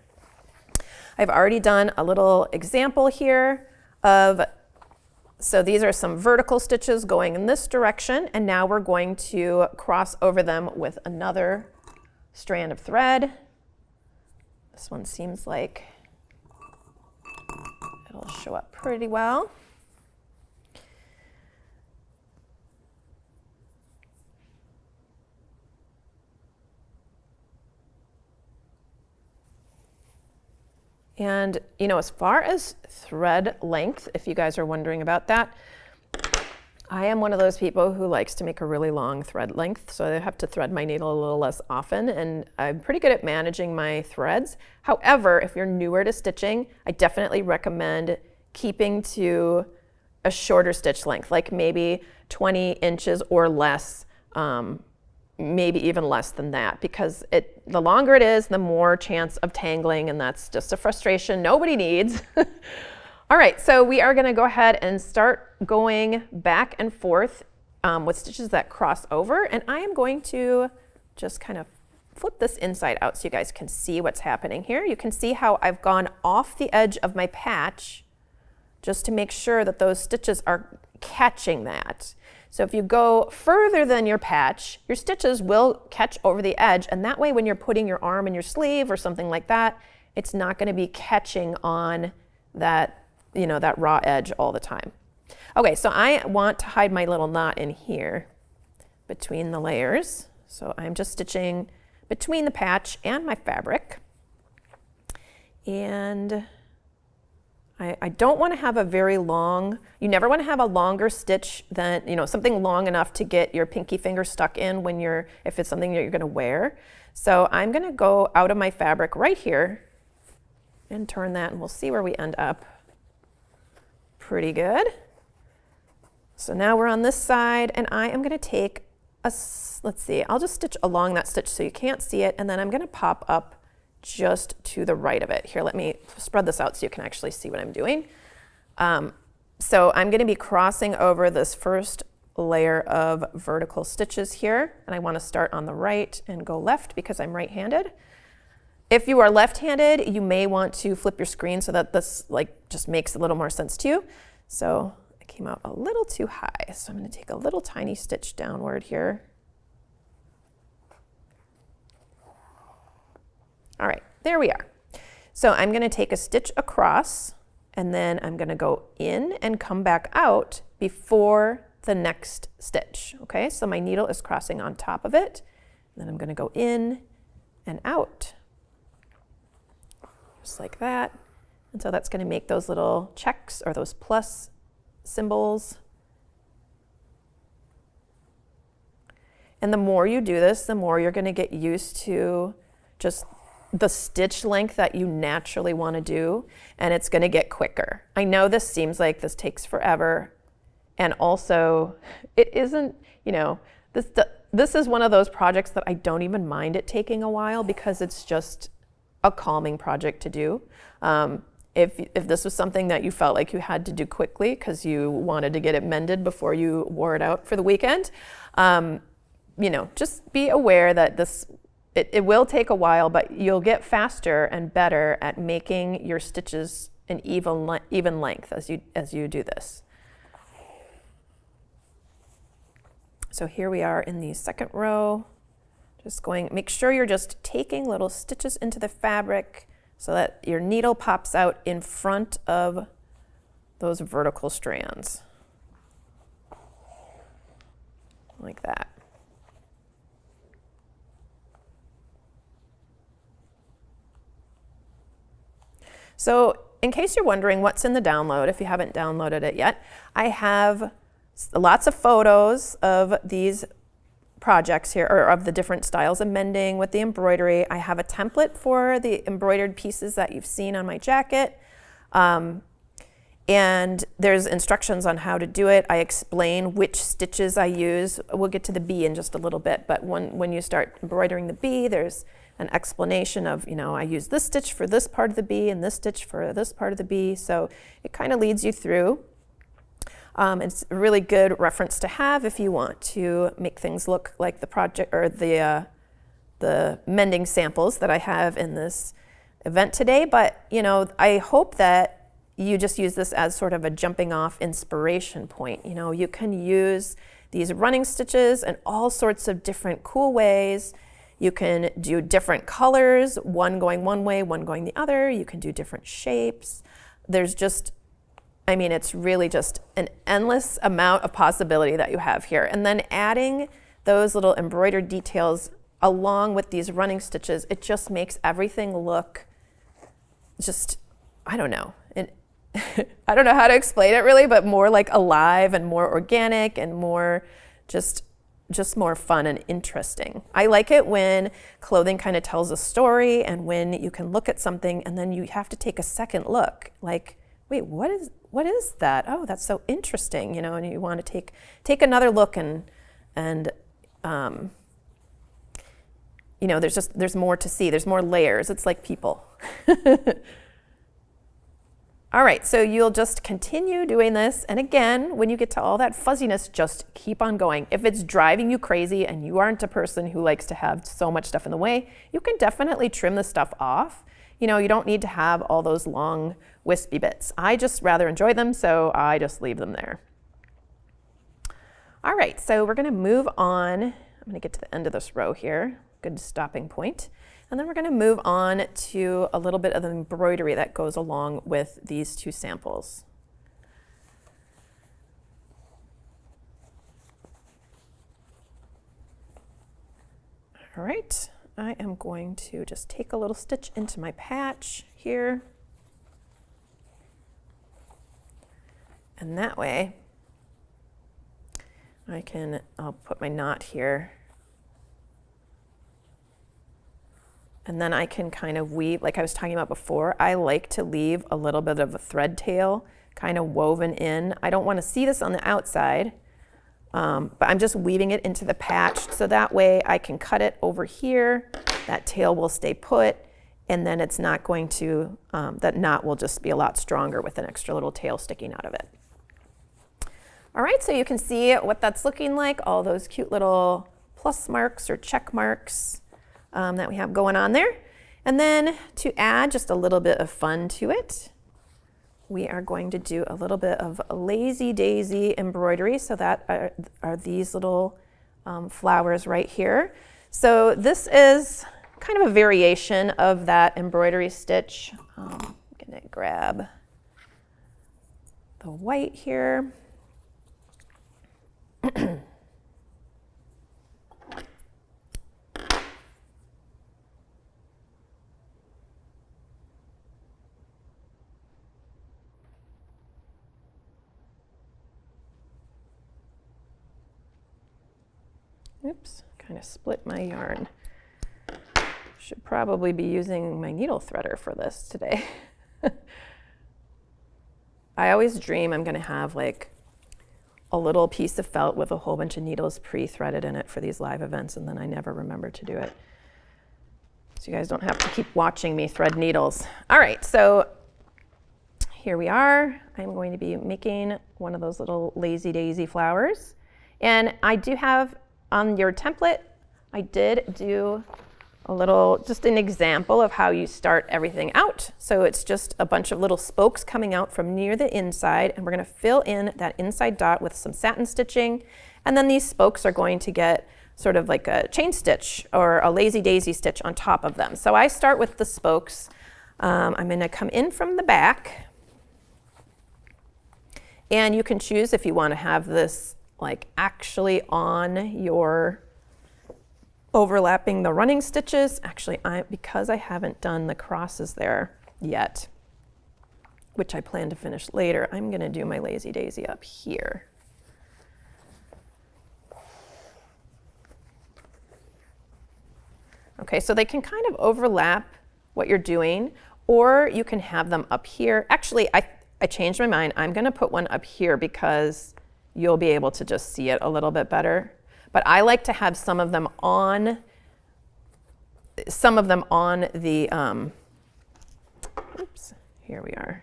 A: I've already done a little example here so these are some vertical stitches going in this direction, and now we're going to cross over them with another strand of thread. This one seems like it'll show up pretty well. And as far as thread length, if you guys are wondering about that, I am one of those people who likes to make a really long thread length, so I have to thread my needle a little less often, and I'm pretty good at managing my threads. However, if you're newer to stitching, I definitely recommend keeping to a shorter stitch length, like maybe 20 inches or less, maybe even less than that, because the longer it is, the more chance of tangling, and that's just a frustration nobody needs. All right, so we are going to go ahead and start going back and forth with stitches that cross over, and I am going to just kind of flip this inside out so you guys can see what's happening here. You can see how I've gone off the edge of my patch just to make sure that those stitches are catching that. So if you go further than your patch, your stitches will catch over the edge, and that way when you're putting your arm in your sleeve or something like that, it's not going to be catching on that, that raw edge all the time. Okay, so I want to hide my little knot in here between the layers. So I'm just stitching between the patch and my fabric. And I don't want to have a very long, you never want to have a longer stitch than, something long enough to get your pinky finger stuck in if it's something that you're going to wear. So I'm going to go out of my fabric right here and turn that, and we'll see where we end up. Pretty good. So now we're on this side, and I am going to take let's see, I'll just stitch along that stitch so you can't see it, and then I'm going to pop up just to the right of it. Here, let me spread this out so you can actually see what I'm doing. So I'm going to be crossing over this first layer of vertical stitches here, and I want to start on the right and go left because I'm right-handed. If you are left-handed, you may want to flip your screen so that this just makes a little more sense to you. So I came out a little too high, so I'm going to take a little tiny stitch downward here. All right, there we are. So I'm going to take a stitch across, and then I'm going to go in and come back out before the next stitch. Okay, so my needle is crossing on top of it, and then I'm going to go in and out, just like that. And so that's going to make those little checks or those plus symbols And the more you do this, the more you're going to get used to just the stitch length that you naturally want to do, and it's going to get quicker. I know this seems like this takes forever, and also it isn't, you know, this is one of those projects that I don't even mind it taking a while because it's just a calming project to do. If this was something that you felt like you had to do quickly because you wanted to get it mended before you wore it out for the weekend, you know, just be aware that it will take a while, but you'll get faster and better at making your stitches an even length as you do this. So here we are in the second row. Just make sure you're just taking little stitches into the fabric so that your needle pops out in front of those vertical strands. Like that. So in case you're wondering what's in the download, if you haven't downloaded it yet, I have lots of photos of these projects here, or of the different styles of mending with the embroidery. I have a template for the embroidered pieces that you've seen on my jacket. And there's instructions on how to do it. I explain which stitches I use. We'll get to the bee in just a little bit, but when you start embroidering the bee, there's an explanation of, you know, I use this stitch for this part of the bee and this stitch for this part of the bee. So it kind of leads you through. It's a really good reference to have if you want to make things look like the project or the mending samples that I have in this event today. But, you know, I hope that you just use this as sort of a jumping off inspiration point. You know, you can use these running stitches in all sorts of different cool ways. You can do different colors, one going one way, one going the other. You can do different shapes. There's just, I mean, it's really just an endless amount of possibility that you have here. And then adding those little embroidered details along with these running stitches, it just makes everything look just, I don't know. I don't know how to explain it really, but more like alive and more organic and more just more fun and interesting. I like it when clothing kind of tells a story and when you can look at something and then you have to take a second look, like, wait, what is that? Oh, that's so interesting, you know, and you want to take another look and you know, there's more to see. There's more layers. It's like people. All right, so you'll just continue doing this. And again, when you get to all that fuzziness, just keep on going. If it's driving you crazy and you aren't a person who likes to have so much stuff in the way, you can definitely trim the stuff off. You know, you don't need to have all those long wispy bits. I just rather enjoy them, so I just leave them there. All right, so we're gonna move on. I'm gonna get to the end of this row here. Good stopping point. And then we're going to move on to a little bit of the embroidery that goes along with these two samples. All right, I am going to just take a little stitch into my patch here. And that way, I'll put my knot here. And then I can kind of weave, like I was talking about before, I like to leave a little bit of a thread tail kind of woven in. I don't want to see this on the outside, but I'm just weaving it into the patch so that way I can cut it over here. That tail will stay put, and then it's not going to, that knot will just be a lot stronger with an extra little tail sticking out of it. All right, so you can see what that's looking like, all those cute little plus marks or check marks that we have going on there. And then to add just a little bit of fun to it, we are going to do a little bit of lazy daisy embroidery. So that are these little flowers right here. So this is kind of a variation of that embroidery stitch. I'm gonna grab the white here. Oops, kind of split my yarn. Should probably be using my needle threader for this today. I always dream I'm going to have like a little piece of felt with a whole bunch of needles pre-threaded in it for these live events, and then I never remember to do it. So you guys don't have to keep watching me thread needles. All right, so here we are. I'm going to be making one of those little lazy daisy flowers. And I do have on your template, I did do a little, just an example of how you start everything out. So it's just a bunch of little spokes coming out from near the inside, and we're gonna fill in that inside dot with some satin stitching. And then these spokes are going to get sort of like a chain stitch or a lazy daisy stitch on top of them. So I start with the spokes. I'm gonna come in from the back, and you can choose if you wanna have this like actually on your overlapping the running stitches. Actually, because I haven't done the crosses there yet, which I plan to finish later, I'm gonna do my lazy daisy up here. Okay, so they can kind of overlap what you're doing, or you can have them up here. Actually, I changed my mind. I'm gonna put one up here because you'll be able to just see it a little bit better. But I like to have some of them on the, oops, here we are.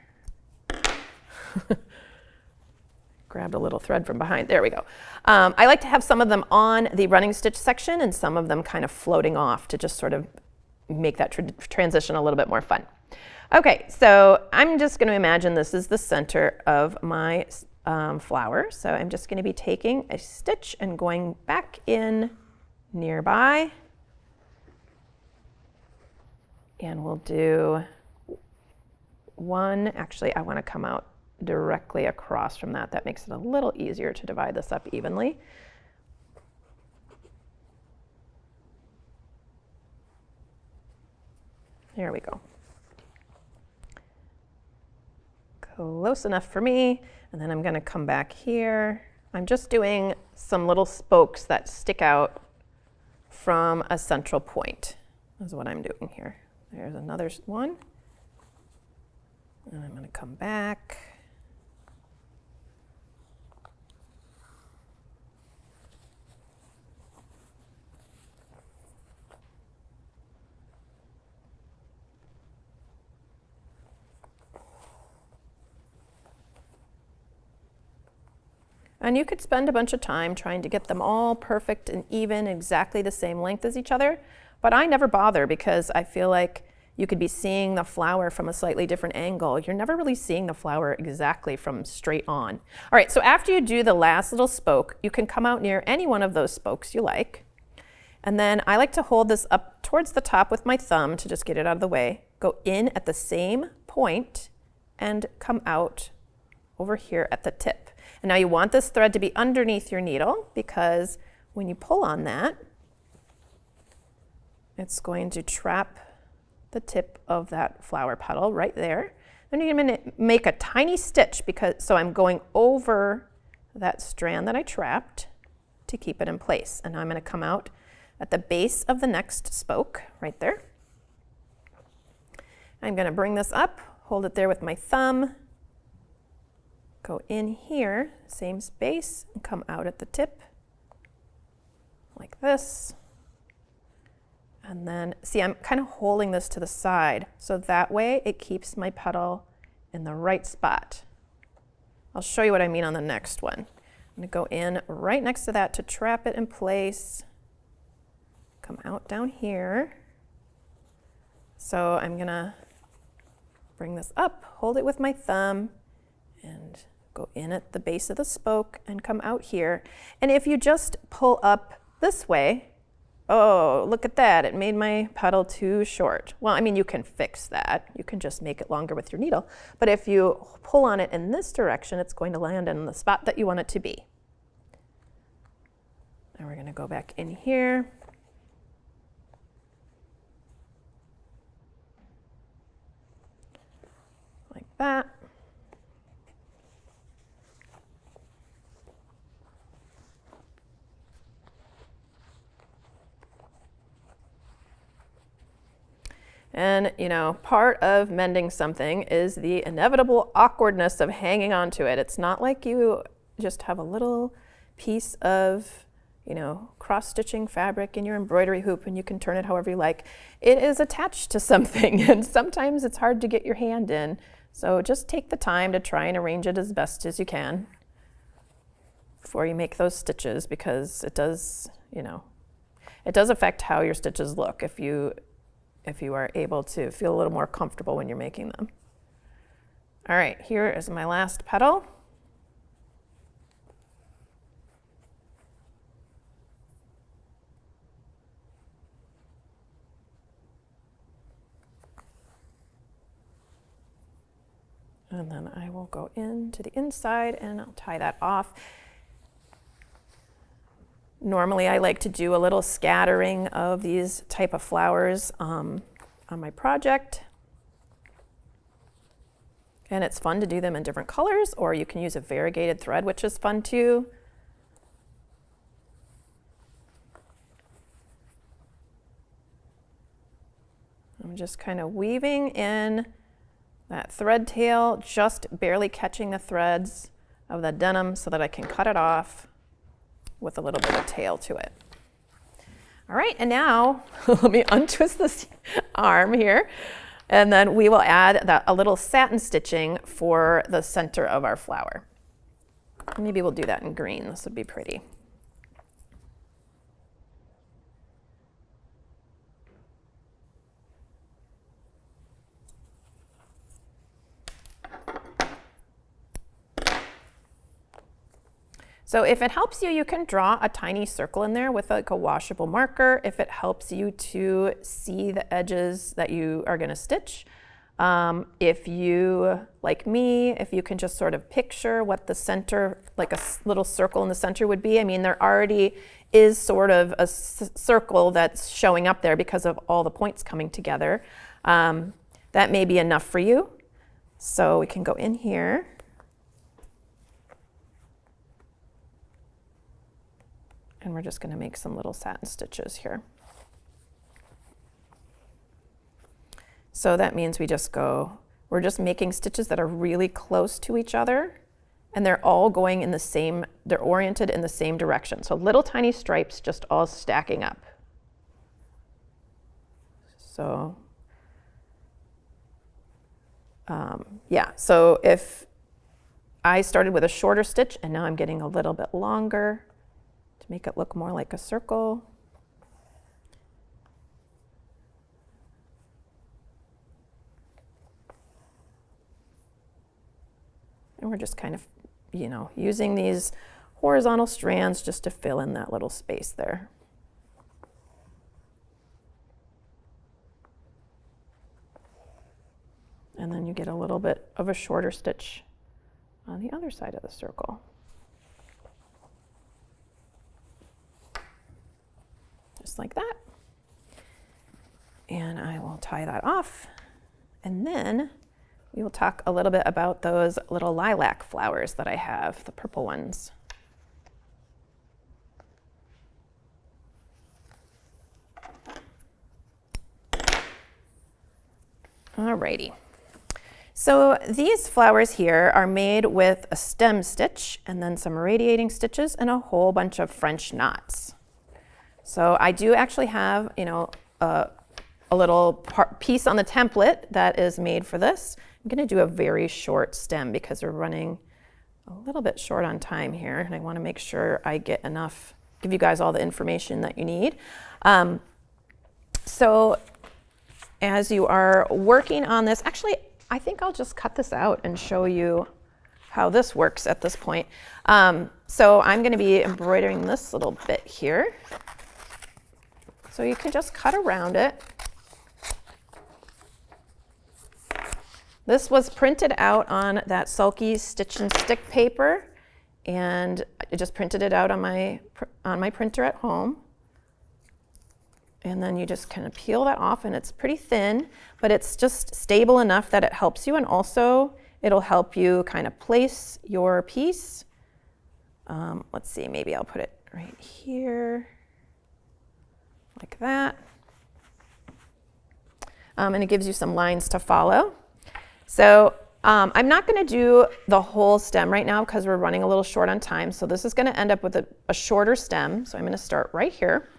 A: Grabbed a little thread from behind, there we go. I like to have some of them on the running stitch section and some of them kind of floating off to just sort of make that transition a little bit more fun. Okay, so I'm just gonna imagine this is the center of my flower. So I'm just going to be taking a stitch and going back in nearby. And we'll do one. Actually, I want to come out directly across from that. That makes it a little easier to divide this up evenly. There we go. Close enough for me. And then I'm going to come back here. I'm just doing some little spokes that stick out from a central point. That's what I'm doing here. There's another one. And I'm going to come back. And you could spend a bunch of time trying to get them all perfect and even, exactly the same length as each other, but I never bother because I feel like you could be seeing the flower from a slightly different angle. You're never really seeing the flower exactly from straight on. All right, so after you do the last little spoke, you can come out near any one of those spokes you like. And then I like to hold this up towards the top with my thumb to just get it out of the way, go in at the same point, and come out over here at the tip. And now you want this thread to be underneath your needle because when you pull on that, it's going to trap the tip of that flower petal right there. Then you're going to make a tiny stitch so I'm going over that strand that I trapped to keep it in place. And now I'm going to come out at the base of the next spoke right there. I'm going to bring this up, hold it there with my thumb, go in here, same space, and come out at the tip like this. And then, see, I'm kind of holding this to the side, so that way it keeps my petal in the right spot. I'll show you what I mean on the next one. I'm going to go in right next to that to trap it in place. Come out down here. So I'm going to bring this up, hold it with my thumb, and go in at the base of the spoke and come out here. And if you just pull up this way, oh, look at that, it made my petal too short. Well, I mean, you can fix that. You can just make it longer with your needle. But if you pull on it in this direction, it's going to land in the spot that you want it to be. Now we're going to go back in here. Like that. And, you know, part of mending something is the inevitable awkwardness of hanging on to it. It's not like you just have a little piece of, you know, cross-stitching fabric in your embroidery hoop and you can turn it however you like. It is attached to something, and sometimes it's hard to get your hand in. So just take the time to try and arrange it as best as you can before you make those stitches, because it does, you know, it does affect how your stitches look if you are able to feel a little more comfortable when you're making them. All right, here is my last petal. And then I will go into the inside and I'll tie that off. Normally I like to do a little scattering of these type of flowers on my project. And it's fun to do them in different colors, or you can use a variegated thread, which is fun too. I'm just kind of weaving in that thread tail, just barely catching the threads of the denim so that I can cut it off with a little bit of tail to it. All right, and now let me untwist this arm here, and then we will add a little satin stitching for the center of our flower. Maybe we'll do that in green. This would be pretty. So if it helps you, you can draw a tiny circle in there with like a washable marker if it helps you to see the edges that you are going to stitch. If you, like me, if you can just sort of picture what the center, like a little circle in the center would be. I mean, there already is sort of a circle that's showing up there because of all the points coming together. That may be enough for you. So we can go in here. And we're just going to make some little satin stitches here. So that means we're just making stitches that are really close to each other, and they're all going in the same, they're oriented in the same direction. So little tiny stripes just all stacking up. So, yeah, so if I started with a shorter stitch and now I'm getting a little bit longer, to make it look more like a circle. And we're just kind of, you know, using these horizontal strands just to fill in that little space there. And then you get a little bit of a shorter stitch on the other side of the circle. Just like that. And I will tie that off. And then we will talk a little bit about those little lilac flowers that I have, the purple ones. Alrighty. So these flowers here are made with a stem stitch and then some radiating stitches and a whole bunch of French knots. So I do actually have, you know, a little piece on the template that is made for this. I'm going to do a very short stem because we're running a little bit short on time here, and I want to make sure I get enough, give you guys all the information that you need. So as you are working on this, actually, I think I'll just cut this out and show you how this works at this point. So I'm going to be embroidering this little bit here. So you can just cut around it. This was printed out on that sulky stitch and stick paper, and I just printed it out on my printer at home. And then you just kind of peel that off, and it's pretty thin, but it's just stable enough that it helps you, and also it'll help you kind of place your piece. Let's see, maybe I'll put it right here. Like that. and it gives you some lines to follow. So I'm not going to do the whole stem right now because we're running a little short on time. So this is going to end up with a shorter stem. So I'm going to start right here.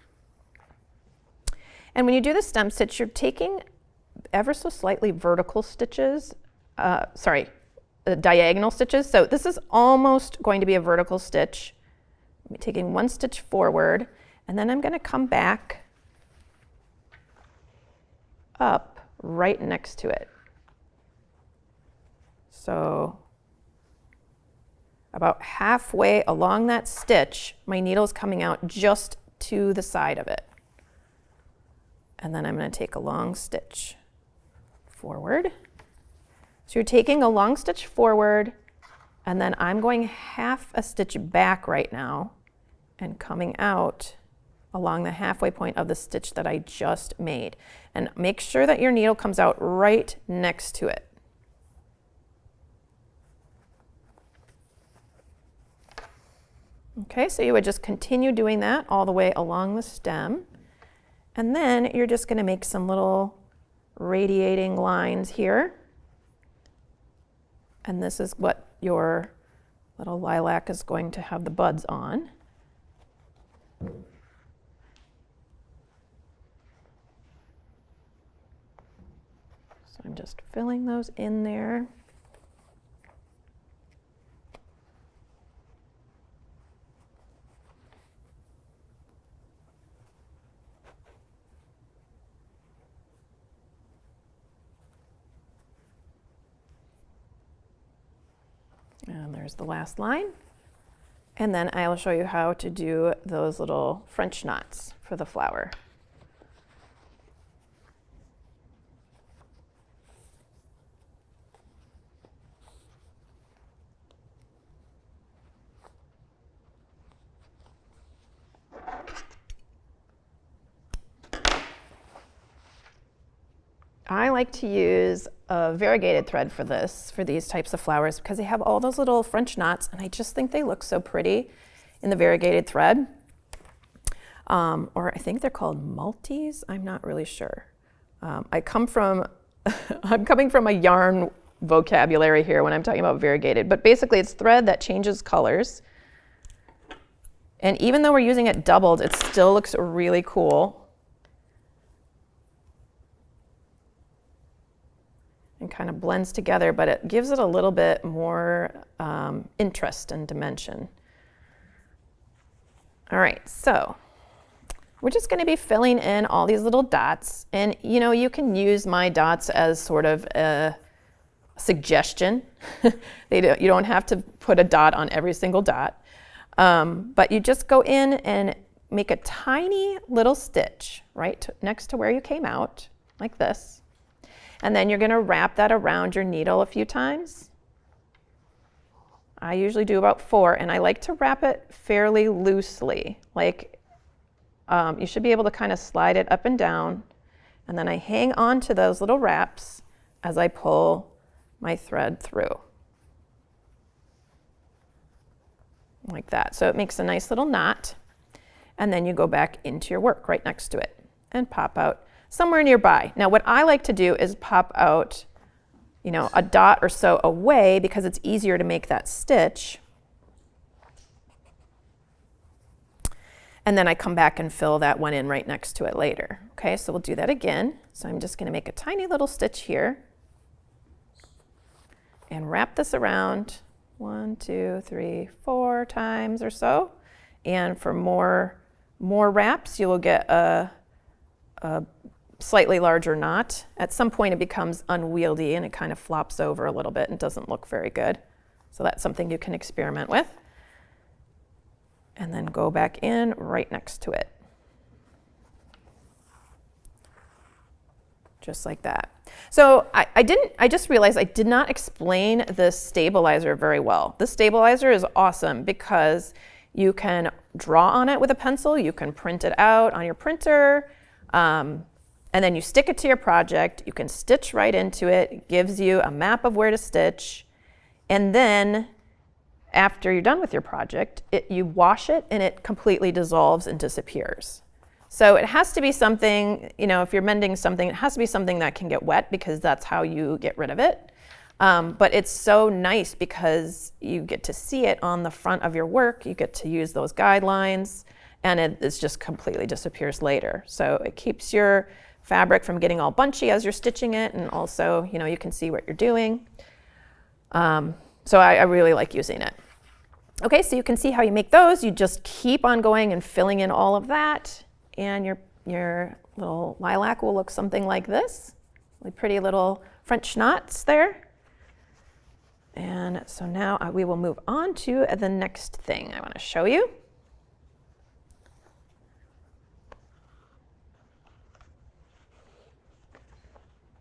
A: And when you do the stem stitch, you're taking ever so slightly vertical stitches, diagonal stitches. So this is almost going to be a vertical stitch. I'm taking one stitch forward, and then I'm going to come back up right next to it. So about halfway along that stitch, my needle is coming out just to the side of it. And then I'm going to take a long stitch forward. So you're taking a long stitch forward, and then I'm going half a stitch back right now and coming out along the halfway point of the stitch that I just made. And make sure that your needle comes out right next to it. Okay, so you would just continue doing that all the way along the stem. And then you're just going to make some little radiating lines here. And this is what your little lilac is going to have the buds on. So I'm just filling those in there. And there's the last line. And then I'll show you how to do those little French knots for the flower. I like to use a variegated thread for these types of flowers because they have all those little French knots, and I just think they look so pretty in the variegated thread. Or I think they're called multis, I'm not really sure. I'm coming from a yarn vocabulary here when I'm talking about variegated, but basically it's thread that changes colors. And even though we're using it doubled, it still looks really cool. And kind of blends together, but it gives it a little bit more interest and dimension. All right, so we're just going to be filling in all these little dots, and you know, you can use my dots as sort of a suggestion. You don't have to put a dot on every single dot, but you just go in and make a tiny little stitch right next to where you came out, like this. And then you're going to wrap that around your needle a few times. I usually do about 4, and I like to wrap it fairly loosely. Like you should be able to kind of slide it up and down, and then I hang on to those little wraps as I pull my thread through. Like that. So it makes a nice little knot, and then you go back into your work right next to it and pop out somewhere nearby. Now what I like to do is pop out, you know, a dot or so away because it's easier to make that stitch. And then I come back and fill that one in right next to it later. Okay, so we'll do that again. So I'm just going to make a tiny little stitch here and wrap this around 1, 2, 3, 4 times or so. And for more wraps, you will get a slightly larger knot. At some point it becomes unwieldy and it kind of flops over a little bit and doesn't look very good. So that's something you can experiment with. And then go back in right next to it. Just like that. So I just realized I did not explain this stabilizer very well. This stabilizer is awesome because you can draw on it with a pencil, you can print it out on your printer, and then you stick it to your project. You can stitch right into it. It gives you a map of where to stitch. And then after you're done with your project, you wash it and it completely dissolves and disappears. So it has to be something, you know, if you're mending something, it has to be something that can get wet because that's how you get rid of it. But it's so nice because you get to see it on the front of your work. You get to use those guidelines, and it just completely disappears later. So it keeps your fabric from getting all bunchy as you're stitching it, and also, you know, you can see what you're doing. So I really like using it. Okay, so you can see how you make those. You just keep on going and filling in all of that, and your little lilac will look something like this. Really pretty little French knots there. And so now we will move on to the next thing I want to show you.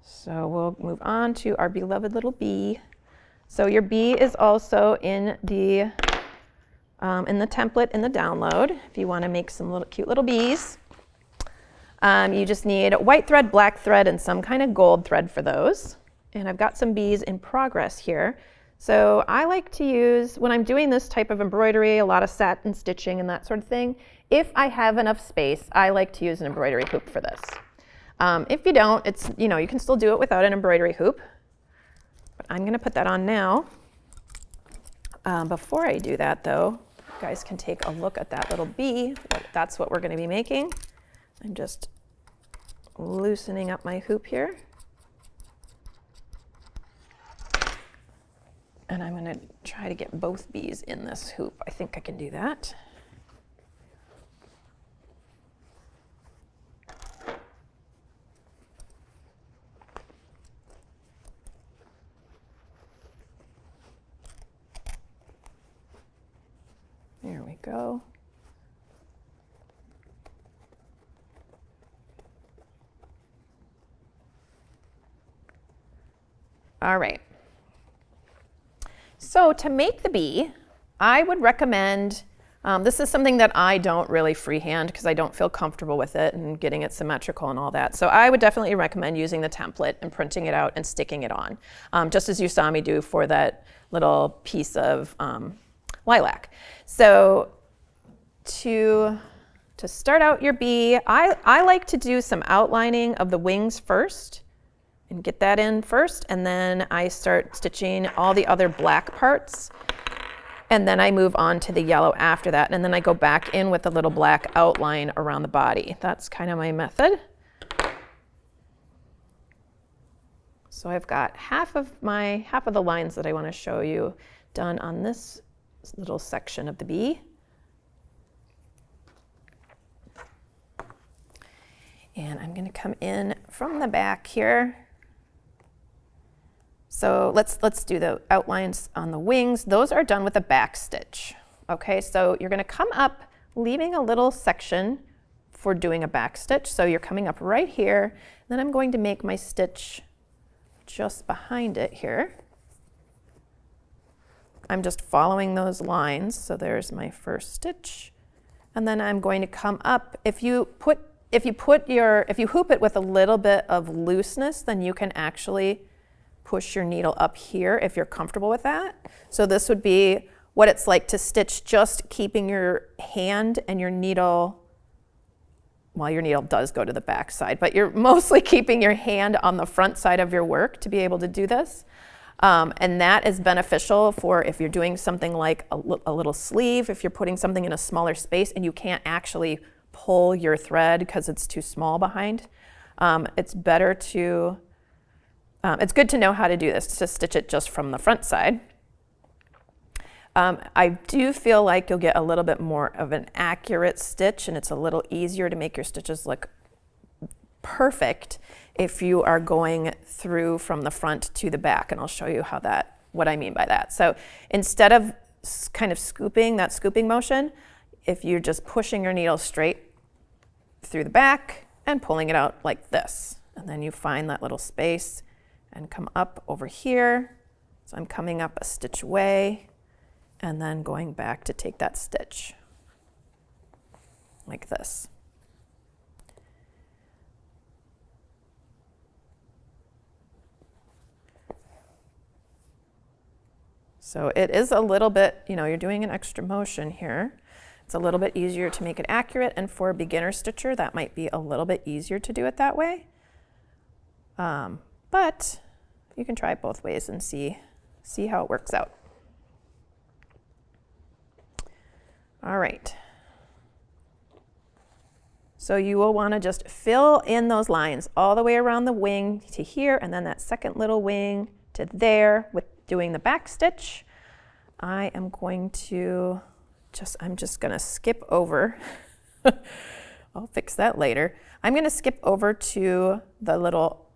A: So we'll move on to our beloved little bee. So your bee is also in the template in the download if you want to make some little cute little bees. You just need white thread, black thread, and some kind of gold thread for those. And I've got some bees in progress here. So I like to use, when I'm doing this type of embroidery, a lot of satin stitching and that sort of thing, if I have enough space, I like to use an embroidery hoop for this. If you don't, it's, you know, you can still do it without an embroidery hoop. But I'm going to put that on now. Before I do that, though, you guys can take a look at that little bee. That's what we're going to be making. I'm just loosening up my hoop here. And I'm going to try to get both bees in this hoop. I think I can do that. There we go. All right. So to make the bee, I would recommend, this is something that I don't really freehand because I don't feel comfortable with it and getting it symmetrical and all that. So I would definitely recommend using the template and printing it out and sticking it on, just as you saw me do for that little piece of lilac. So to start out your bee, I like to do some outlining of the wings first and get that in first, and then I start stitching all the other black parts, and then I move on to the yellow after that, and then I go back in with a little black outline around the body. That's kind of my method. So I've got half of the lines that I want to show you done on this little section of the bee. And I'm going to come in from the back here. So let's do the outlines on the wings. Those are done with a back stitch. Okay, so you're going to come up, leaving a little section for doing a back stitch. So you're coming up right here. Then I'm going to make my stitch just behind it here. I'm just following those lines. So there's my first stitch. And then I'm going to come up. If you hoop it with a little bit of looseness, then you can actually push your needle up here if you're comfortable with that. So this would be what it's like to stitch just keeping your hand and your needle, well, your needle does go to the back side, but you're mostly keeping your hand on the front side of your work to be able to do this. And that is beneficial for if you're doing something like a little sleeve, if you're putting something in a smaller space and you can't actually pull your thread because it's too small behind. It's better to it's good to know how to do this, to stitch it just from the front side. I do feel like you'll get a little bit more of an accurate stitch, and it's a little easier to make your stitches look perfect if you are going through from the front to the back, and I'll show you what I mean by that. So instead of kind of scooping, that scooping motion, if you're just pushing your needle straight through the back and pulling it out like this, and then you find that little space and come up over here. So I'm coming up a stitch away and then going back to take that stitch like this. So it is a little bit, you know, you're doing an extra motion here. It's a little bit easier to make it accurate, and for a beginner stitcher, that might be a little bit easier to do it that way. But you can try it both ways and see how it works out. All right. So you will want to just fill in those lines all the way around the wing to here, and then that second little wing to there with doing the back stitch. I am going to I'm just going to skip over. I'll fix that later. I'm going to skip over to the little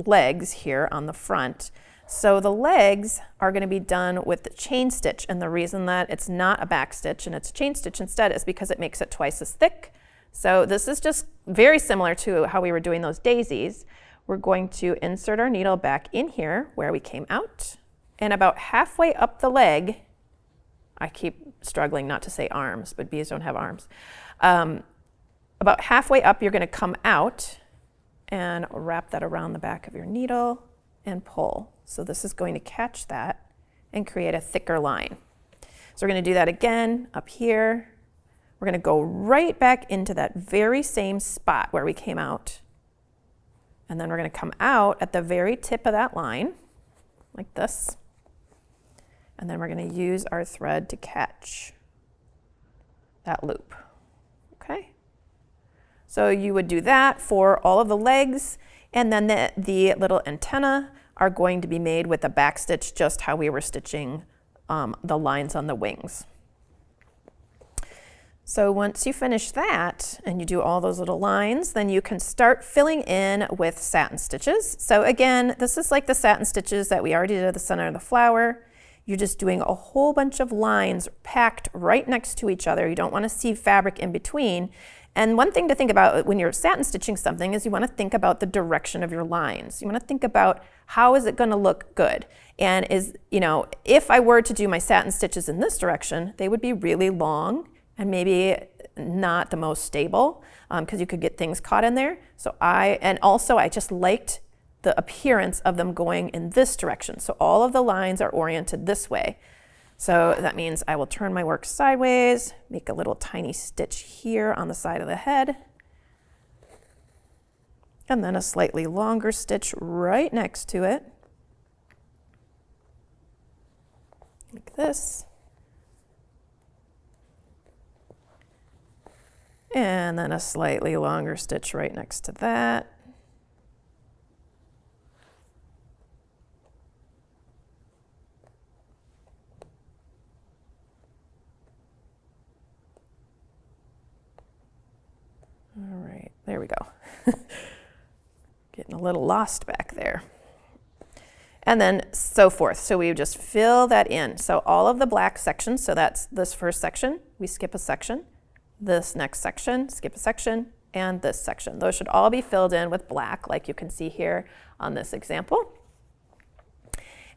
A: legs here on the front. So the legs are going to be done with the chain stitch, and the reason that it's not a back stitch and it's a chain stitch instead is because it makes it twice as thick. So this is just very similar to how we were doing those daisies. We're going to insert our needle back in here where we came out, and about halfway up the leg, I keep struggling not to say arms, but bees don't have arms. About halfway up, you're going to come out and wrap that around the back of your needle and pull. So this is going to catch that and create a thicker line. So we're going to do that again up here. We're going to go right back into that very same spot where we came out. And then we're going to come out at the very tip of that line, like this. And then we're going to use our thread to catch that loop. Okay? So you would do that for all of the legs, and then the little antenna are going to be made with a back stitch, just how we were stitching the lines on the wings. So once you finish that and you do all those little lines, then you can start filling in with satin stitches. So again, this is like the satin stitches that we already did at the center of the flower. You're just doing a whole bunch of lines packed right next to each other. You don't want to see fabric in between. And one thing to think about when you're satin stitching something is you want to think about the direction of your lines. You want to think about how is it going to look good. And if I were to do my satin stitches in this direction, they would be really long and maybe not the most stable because you could get things caught in there. I just liked the appearance of them going in this direction. So all of the lines are oriented this way. So that means I will turn my work sideways, make a little tiny stitch here on the side of the head, and then a slightly longer stitch right next to it, like this. And then a slightly longer stitch right next to that. All right, there we go. Getting a little lost back there. And then so forth. So we just fill that in. So all of the black sections, so that's this first section, we skip a section. This next section, skip a section, and this section. Those should all be filled in with black, like you can see here on this example.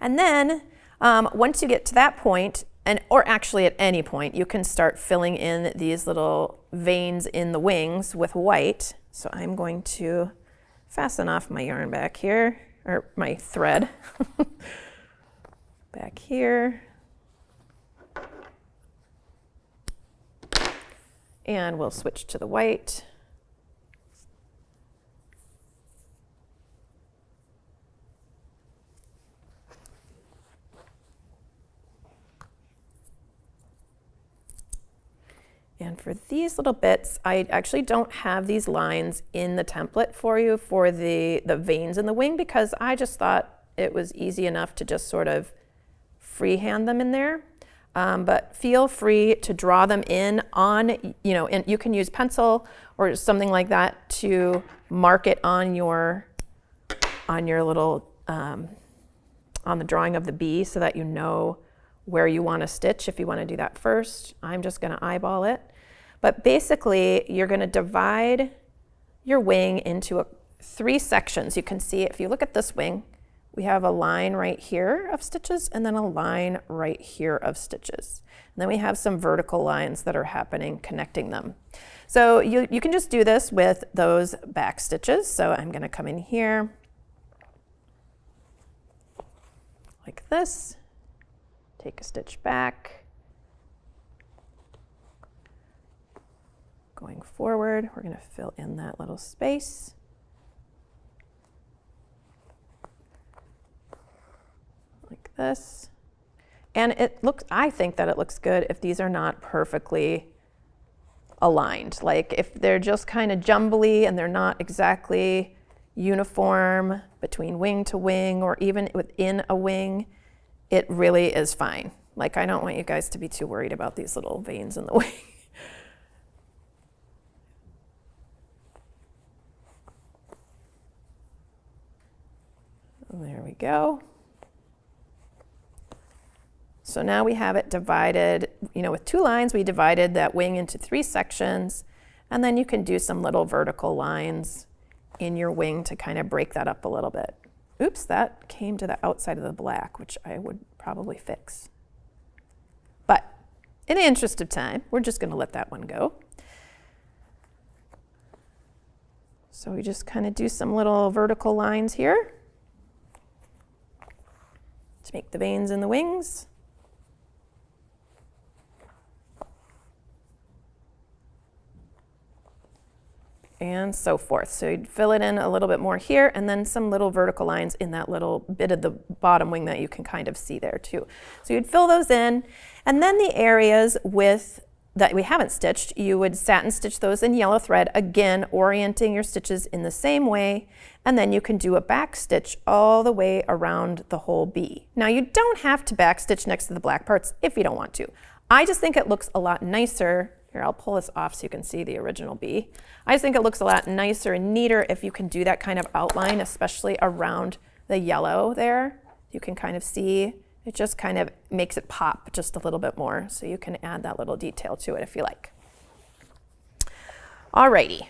A: And then once you get to that point, or actually at any point, you can start filling in these little veins in the wings with white. So I'm going to fasten off my yarn back here, or my thread back here. And we'll switch to the white. And for these little bits, I actually don't have these lines in the template for you for the veins in the wing because I just thought it was easy enough to just sort of freehand them in there. But feel free to draw them in on, and you can use pencil or something like that to mark it on your little, on the drawing of the bee so that you know where you want to stitch if you want to do that first. I'm just going to eyeball it. But basically, you're going to divide your wing into 3 sections. You can see if you look at this wing, we have a line right here of stitches and then a line right here of stitches. And then we have some vertical lines that are happening connecting them. So you can just do this with those back stitches. So I'm going to come in here like this, take a stitch back, forward. We're going to fill in that little space. Like this. And I think that it looks good if these are not perfectly aligned. Like if they're just kind of jumbly and they're not exactly uniform between wing to wing or even within a wing, it really is fine. Like I don't want you guys to be too worried about these little veins in the wing. There we go. So now we have it divided, with 2 lines, we divided that wing into 3 sections, and then you can do some little vertical lines in your wing to kind of break that up a little bit. Oops, that came to the outside of the black, which I would probably fix. But in the interest of time, we're just going to let that one go. So we just kind of do some little vertical lines here to make the veins in the wings. And so forth. So you'd fill it in a little bit more here and then some little vertical lines in that little bit of the bottom wing that you can kind of see there too. So you'd fill those in, and then the areas that we haven't stitched, you would satin stitch those in yellow thread, again orienting your stitches in the same way, and then you can do a back stitch all the way around the whole bee. Now you don't have to back stitch next to the black parts if you don't want to. I just think it looks a lot nicer. Here, I'll pull this off so you can see the original bee. I just think it looks a lot nicer and neater if you can do that kind of outline, especially around the yellow there. You can kind of see, it just kind of makes it pop just a little bit more, so you can add that little detail to it if you like. Alrighty,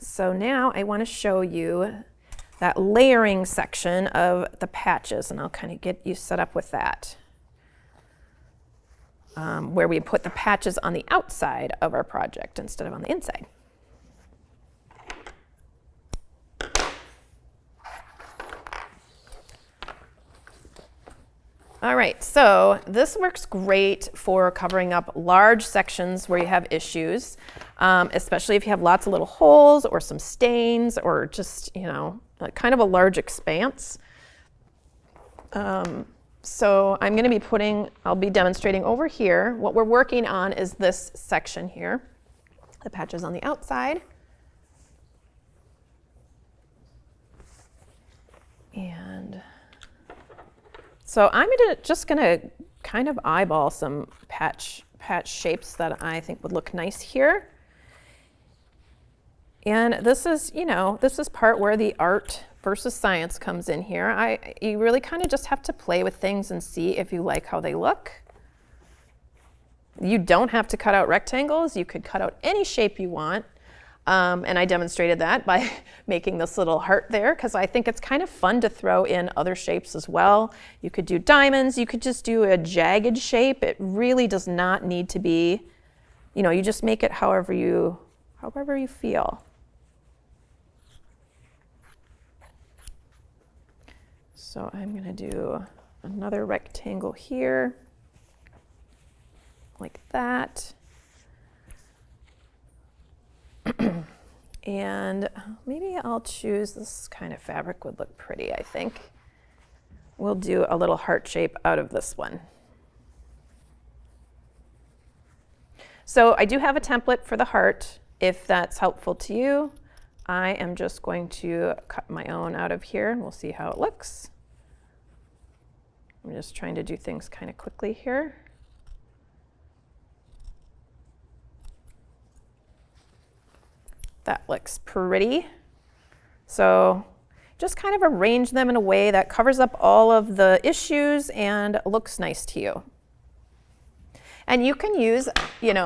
A: so now I want to show you that layering section of the patches, and I'll kind of get you set up with that. Where we put the patches on the outside of our project instead of on the inside. All right, so this works great for covering up large sections where you have issues, especially if you have lots of little holes or some stains or just, kind of a large expanse. So I'm going to be I'll be demonstrating over here. What we're working on is this section here, the patches on the outside. And so I'm just going to kind of eyeball some patch shapes that I think would look nice here. And this is, this is part where the art versus science comes in here. You really kind of just have to play with things and see if you like how they look. You don't have to cut out rectangles. You could cut out any shape you want. And I demonstrated that by making this little heart there, because I think it's kind of fun to throw in other shapes as well. You could do diamonds. You could just do a jagged shape. It really does not need to be, you just make it however you feel. So I'm going to do another rectangle here, like that. And maybe I'll choose this kind of fabric would look pretty, I think. We'll do a little heart shape out of this one. So I do have a template for the heart, if that's helpful to you. I am just going to cut my own out of here and we'll see how it looks. I'm just trying to do things kind of quickly here. That looks pretty. So just kind of arrange them in a way that covers up all of the issues and looks nice to you. And you can use,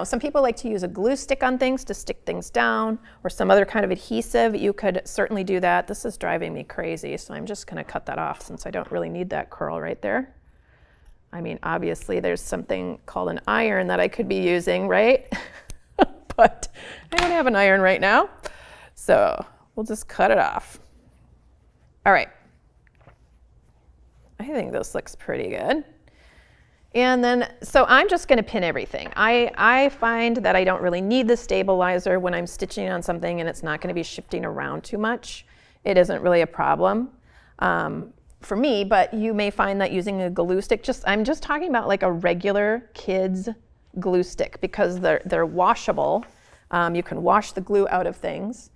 A: some people like to use a glue stick on things to stick things down, or some other kind of adhesive. You could certainly do that. This is driving me crazy, so I'm just going to cut that off since I don't really need that curl right there. I mean, obviously there's something called an iron that I could be using, right? But I don't have an iron right now, so we'll just cut it off. All right. I think this looks pretty good. And then, so I'm just going to pin everything. I find that I don't really need the stabilizer when I'm stitching on something and it's not going to be shifting around too much. It isn't really a problem for me, but you may find that using a glue stick, I'm just talking about like a regular kid's glue stick, because they're washable. You can wash the glue out of things.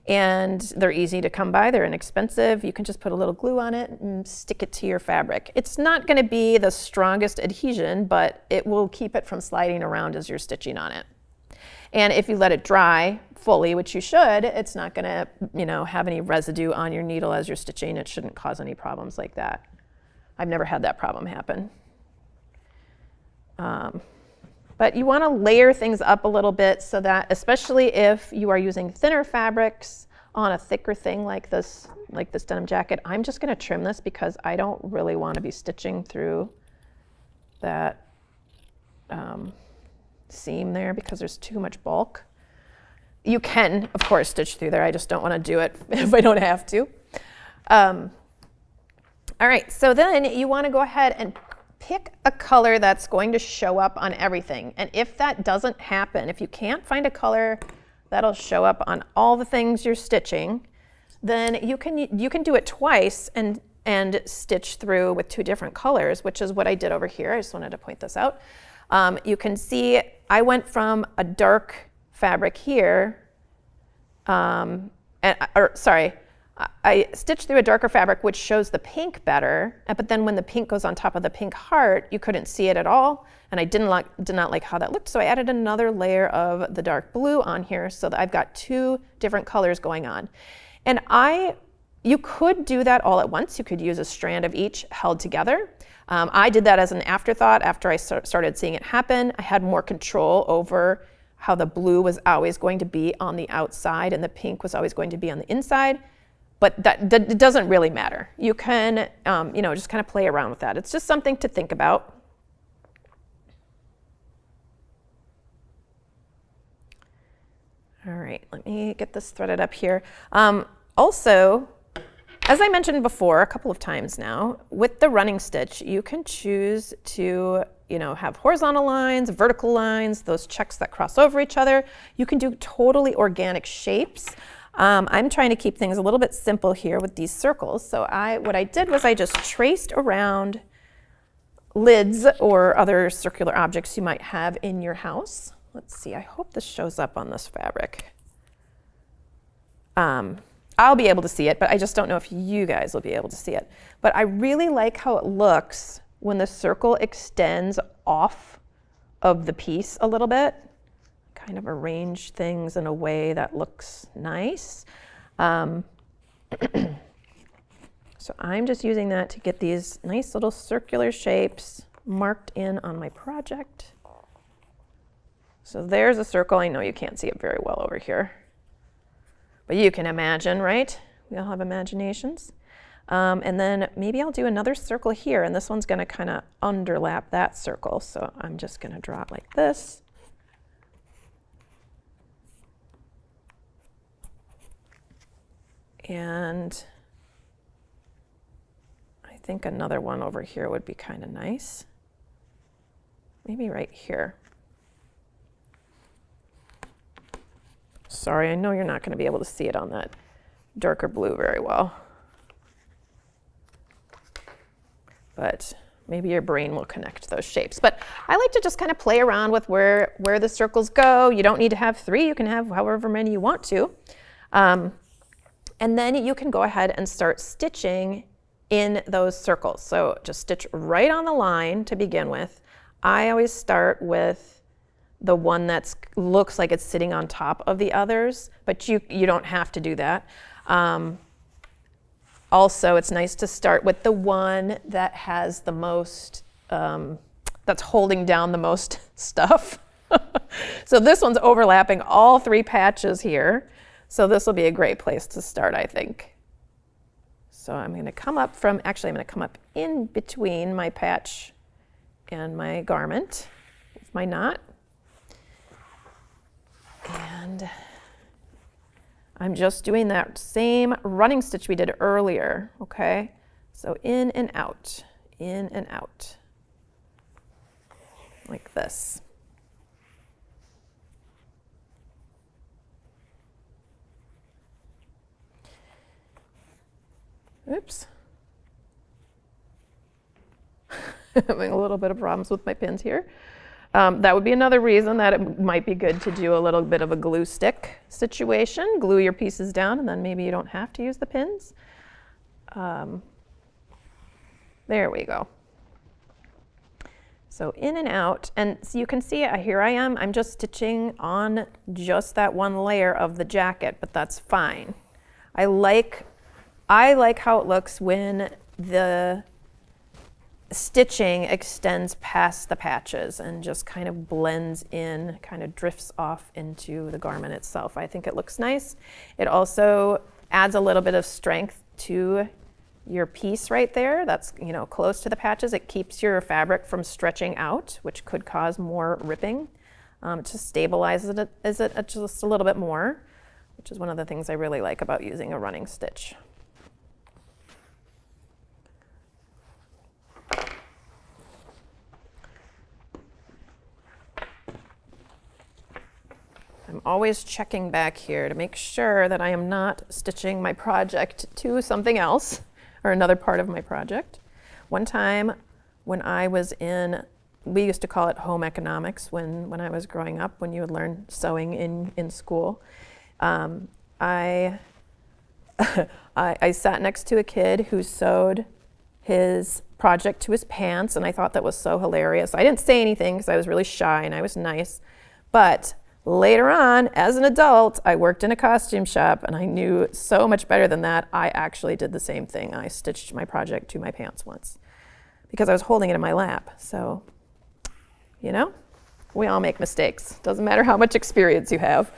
A: And they're easy to come by, they're inexpensive. You can just put a little glue on it and stick it to your fabric. It's not going to be the strongest adhesion, but it will keep it from sliding around as you're stitching on it. And if you let it dry fully, which you should, it's not going to, have any residue on your needle as you're stitching. It shouldn't cause any problems like that. I've never had that problem happen. But you want to layer things up a little bit so that, especially if you are using thinner fabrics on a thicker thing like this denim jacket, I'm just going to trim this because I don't really want to be stitching through that seam there because there's too much bulk. You can, of course, stitch through there. I just don't want to do it if I don't have to. All right, so then you want to go ahead and pick a color that's going to show up on everything. And if that doesn't happen, if you can't find a color that'll show up on all the things you're stitching, then you can do it twice and stitch through with 2 different colors, which is what I did over here. I just wanted to point this out. You can see I went from a dark fabric here, I stitched through a darker fabric, which shows the pink better, but then when the pink goes on top of the pink heart, you couldn't see it at all, and I did not like how that looked, so I added another layer of the dark blue on here so that I've got 2 different colors going on. And you could do that all at once. You could use a strand of each held together. I did that as an afterthought after I started seeing it happen. I had more control over how the blue was always going to be on the outside and the pink was always going to be on the inside. But that doesn't really matter. You can, just kind of play around with that. It's just something to think about. All right, let me get this threaded up here. Also, as I mentioned before a couple of times now, with the running stitch, you can choose to have horizontal lines, vertical lines, those checks that cross over each other. You can do totally organic shapes. I'm trying to keep things a little bit simple here with these circles. So what I did was I just traced around lids or other circular objects you might have in your house. Let's see, I hope this shows up on this fabric. I'll be able to see it, but I just don't know if you guys will be able to see it. But I really like how it looks when the circle extends off of the piece a little bit. Kind of arrange things in a way that looks nice. So I'm just using that to get these nice little circular shapes marked in on my project. So there's a circle. I know you can't see it very well over here, but you can imagine, right? We all have imaginations. And then maybe I'll do another circle here, and this one's going to kind of underlap that circle. So I'm just going to draw it like this. And I think another one over here would be kind of nice. Maybe right here. Sorry, I know you're not going to be able to see it on that darker blue very well. But maybe your brain will connect those shapes. But I like to just kind of play around with where the circles go. You don't need to have 3. You can have however many you want to. And then you can go ahead and start stitching in those circles. So just stitch right on the line to begin with. I always start with the one that looks like it's sitting on top of the others, but you don't have to do that. Also, it's nice to start with the one that has the most, that's holding down the most stuff. So this one's overlapping all 3 patches here. So this will be a great place to start, I think. So I'm going to come up I'm going to come up in between my patch and my garment with my knot. And I'm just doing that same running stitch we did earlier, okay? So in and out, in and out. like this. Oops. Having a little bit of problems with my pins here. That would be another reason that it might be good to do a little bit of a glue stick situation. Glue your pieces down, and then maybe you don't have to use the pins. There we go. So in and out, and so you can see here I am, I'm just stitching on just that one layer of the jacket, but that's fine. I like how it looks when the stitching extends past the patches and just kind of blends in, kind of drifts off into the garment itself. I think it looks nice. It also adds a little bit of strength to your piece right there. That's, you know, close to the patches. It keeps your fabric from stretching out, which could cause more ripping. It just stabilizes it just a little bit more, which is one of the things I really like about using a running stitch. I'm always checking back here to make sure that I am not stitching my project to something else or another part of my project. One time when I was we used to call it home economics when I was growing up, when you would learn sewing in school. I sat next to a kid who sewed his project to his pants, and I thought that was so hilarious. I didn't say anything because I was really shy and I was nice, but later on, as an adult, I worked in a costume shop and I knew so much better than that. I actually did the same thing. I stitched my project to my pants once because I was holding it in my lap. So, you know, we all make mistakes. Doesn't matter how much experience you have.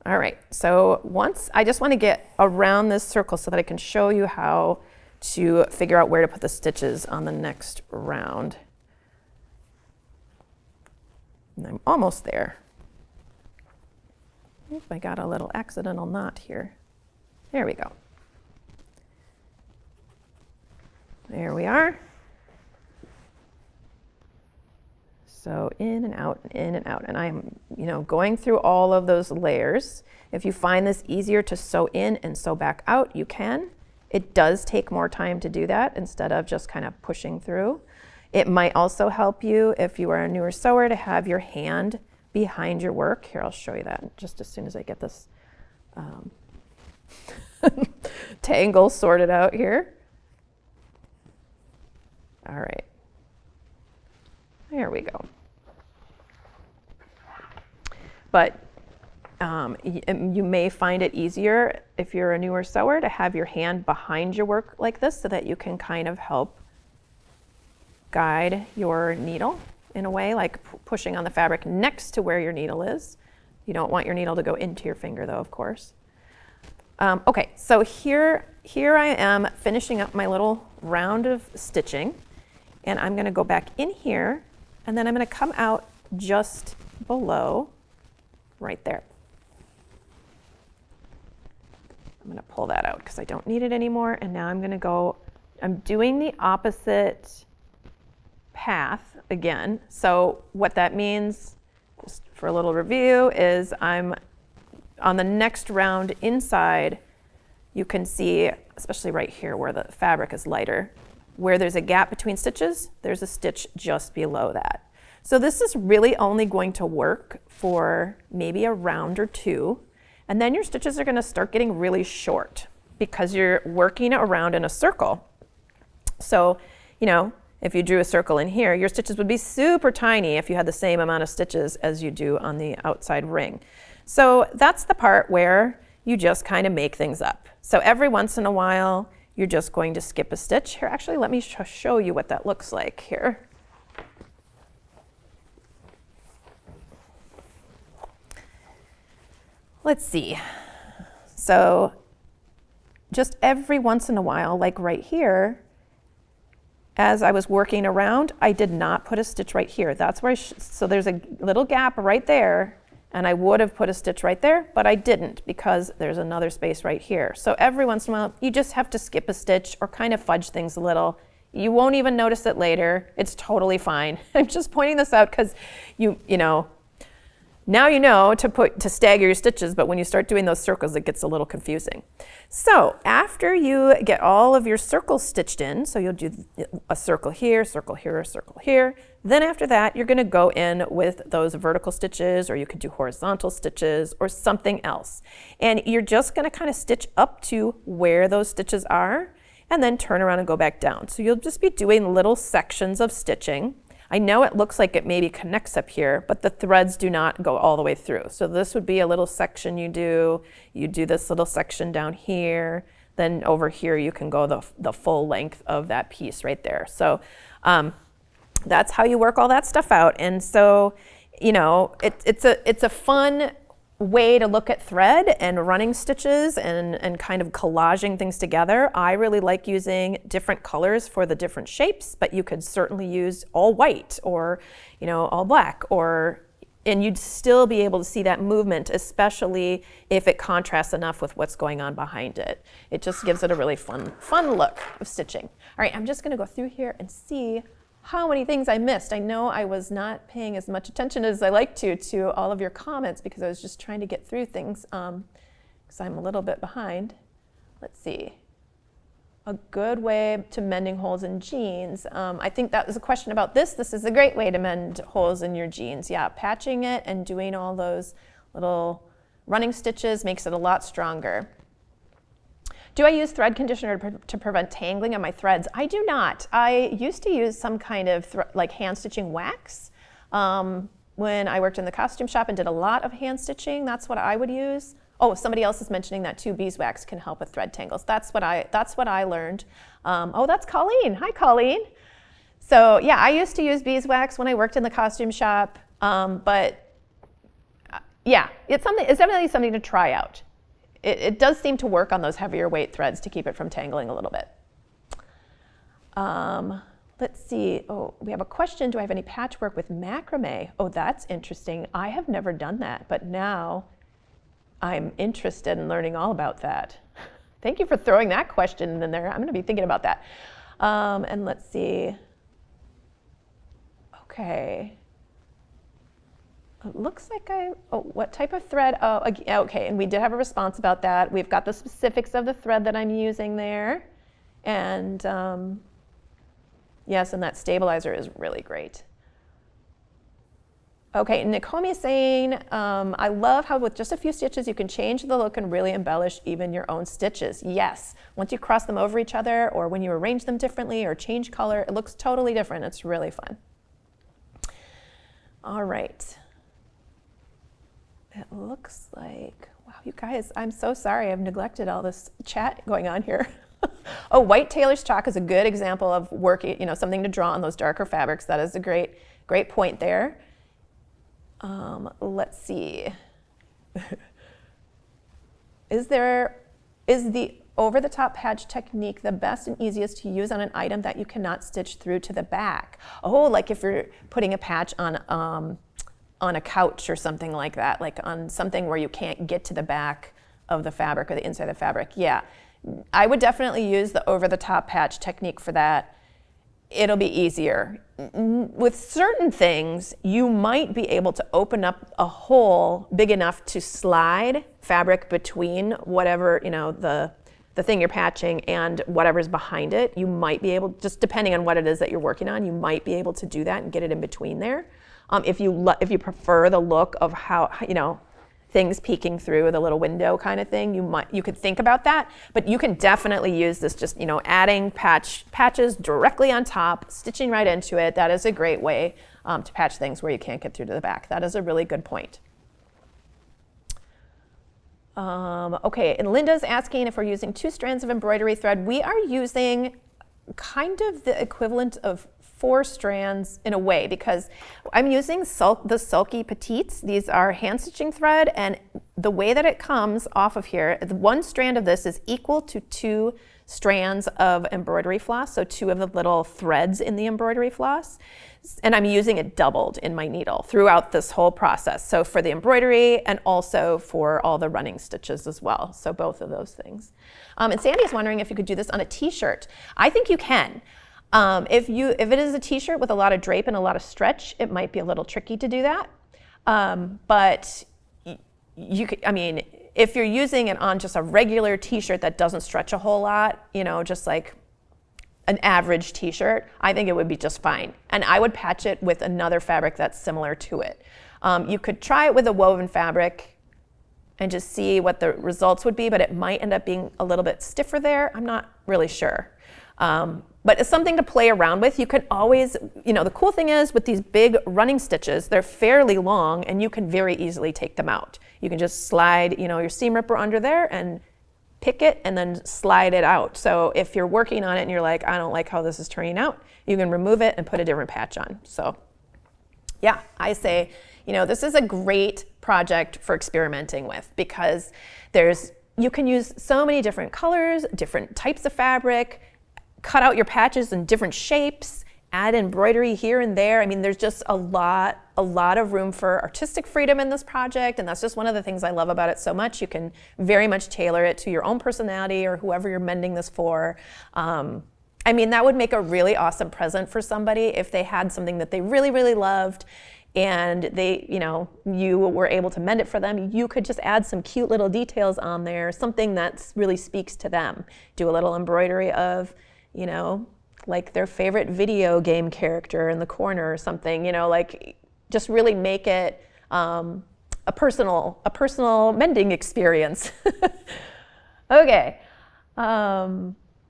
A: All right, so I just want to get around this circle so that I can show you how to figure out where to put the stitches on the next round. And I'm almost there. Oop, I got a little accidental knot here. There we go. There we are. So in and out, in and out. And I'm, you know, going through all of those layers. If you find this easier to sew in and sew back out, you can. It does take more time to do that instead of just kind of pushing through. It might also help you if you are a newer sewer to have your hand behind your work. Here, I'll show you that just as soon as I get this tangle sorted out here. All right, there we go. But you may find it easier if you're a newer sewer to have your hand behind your work like this so that you can kind of help guide your needle in a way, like pushing on the fabric next to where your needle is. You don't want your needle to go into your finger though, of course. Okay, so here I am finishing up my little round of stitching, and I'm gonna go back in here, and then I'm gonna come out just below right there. I'm gonna pull that out because I don't need it anymore. And now I'm doing the opposite path again. So what that means, just for a little review, is I'm on the next round inside. You can see, especially right here where the fabric is lighter, where there's a gap between stitches, there's a stitch just below that. So this is really only going to work for maybe a round or two. And then your stitches are going to start getting really short because you're working around in a circle. So, you know, if you drew a circle in here, your stitches would be super tiny if you had the same amount of stitches as you do on the outside ring. So that's the part where you just kind of make things up. So every once in a while, you're just going to skip a stitch. Here, actually, let me show you what that looks like here. Let's see. So just every once in a while, like right here, as I was working around, I did not put a stitch right here. That's where so there's a little gap right there, And I would have put a stitch right there, but I didn't because there's another space right here. So every once in a while, you just have to skip a stitch or kind of fudge things a little. You won't even notice it later. It's totally fine. I'm just pointing this out because you know, now you know to stagger your stitches, but when you start doing those circles, it gets a little confusing. So after you get all of your circles stitched in, so you'll do a circle here, a circle here, a circle here. Then after that, you're gonna go in with those vertical stitches, or you could do horizontal stitches or something else. And you're just gonna kind of stitch up to where those stitches are and then turn around and go back down. So you'll just be doing little sections of stitching. I know it looks like it maybe connects up here, but the threads do not go all the way through. So this would be a little section you do this little section down here, then over here you can go the full length of that piece right there. So that's how you work all that stuff out. And so, you know, it's a fun way to look at thread and running stitches and kind of collaging things together. I really like using different colors for the different shapes, but you could certainly use all white or, you know, all black, and you'd still be able to see that movement, especially if it contrasts enough with what's going on behind it. It just gives it a really fun look of stitching. All right, I'm just gonna go through here and see how many things I missed. I know I was not paying as much attention as I like to all of your comments because I was just trying to get through things because I'm a little bit behind. Let's see. A good way to mending holes in jeans. I think that was a question about this. This is a great way to mend holes in your jeans. Yeah, patching it and doing all those little running stitches makes it a lot stronger. Do I use thread conditioner to prevent tangling on my threads? I do not. I used to use some kind of like hand stitching wax. When I worked in the costume shop and did a lot of hand stitching, that's what I would use. Oh, somebody else is mentioning that too. Beeswax can help with thread tangles. That's what I learned. Oh, that's Colleen. Hi, Colleen. So yeah, I used to use beeswax when I worked in the costume shop. But yeah, it's definitely something to try out. It does seem to work on those heavier weight threads to keep it from tangling a little bit. Let's see. Oh, we have a question. Do I have any patchwork with macrame? Oh, that's interesting. I have never done that, but now I'm interested in learning all about that. Thank you for throwing that question in there. I'm going to be thinking about that. And let's see. Okay. It looks like what type of thread? Oh, okay, and we did have a response about that. We've got the specifics of the thread that I'm using there. And yes, and that stabilizer is really great. Okay, Nakomi is saying, I love how with just a few stitches you can change the look and really embellish even your own stitches. Yes, once you cross them over each other or when you arrange them differently or change color, it looks totally different. It's really fun. All right. It looks like, wow, you guys, I'm so sorry I've neglected all this chat going on here. Oh, white tailor's chalk is a good example of working, you know, something to draw on those darker fabrics. That is a great point there. Let's see. Is the over-the-top patch technique the best and easiest to use on an item that you cannot stitch through to the back? Oh, like if you're putting a patch on a couch or something like that, like on something where you can't get to the back of the fabric or the inside of the fabric. Yeah, I would definitely use the over-the-top patch technique for that. It'll be easier. With certain things, you might be able to open up a hole big enough to slide fabric between whatever, you know, the thing you're patching and whatever's behind it. You might be able, just depending on what it is that you're working on, you might be able to do that and get it in between there. If you prefer the look of how, you know, things peeking through the little window kind of thing, you could think about that, but you can definitely use this just, you know, adding patches directly on top, stitching right into it. That is a great way to patch things where you can't get through to the back. That is a really good point. Okay, and Linda's asking if we're using 2 strands of embroidery thread. We are using kind of the equivalent of 4 strands in a way, because I'm using the Sulky Petites. These are hand stitching thread, and the way that it comes off of here, one strand of this is equal to 2 strands of embroidery floss, so 2 of the little threads in the embroidery floss. And I'm using it doubled in my needle throughout this whole process. So for the embroidery and also for all the running stitches as well. So both of those things. And Sandy is wondering if you could do this on a t-shirt. I think you can. If it is a t-shirt with a lot of drape and a lot of stretch, it might be a little tricky to do that. But you could, I mean, if you're using it on just a regular t-shirt that doesn't stretch a whole lot, you know, just like an average t-shirt, I think it would be just fine. And I would patch it with another fabric that's similar to it. You could try it with a woven fabric and just see what the results would be, but it might end up being a little bit stiffer there. I'm not really sure. But it's something to play around with. You can always, you know, the cool thing is with these big running stitches, they're fairly long and you can very easily take them out. You can just slide, you know, your seam ripper under there and pick it and then slide it out. So if you're working on it and you're like, I don't like how this is turning out, you can remove it and put a different patch on. So yeah, I say, you know, this is a great project for experimenting with because you can use so many different colors, different types of fabric, cut out your patches in different shapes, add embroidery here and there. I mean, there's just a lot of room for artistic freedom in this project, and that's just one of the things I love about it so much. You can very much tailor it to your own personality or whoever you're mending this for. I mean, that would make a really awesome present for somebody if they had something that they really, really loved and they, you know, you were able to mend it for them. You could just add some cute little details on there, something that really speaks to them. Do a little embroidery of, you know, like their favorite video game character in the corner or something, you know, like just really make it a personal mending experience. Okay.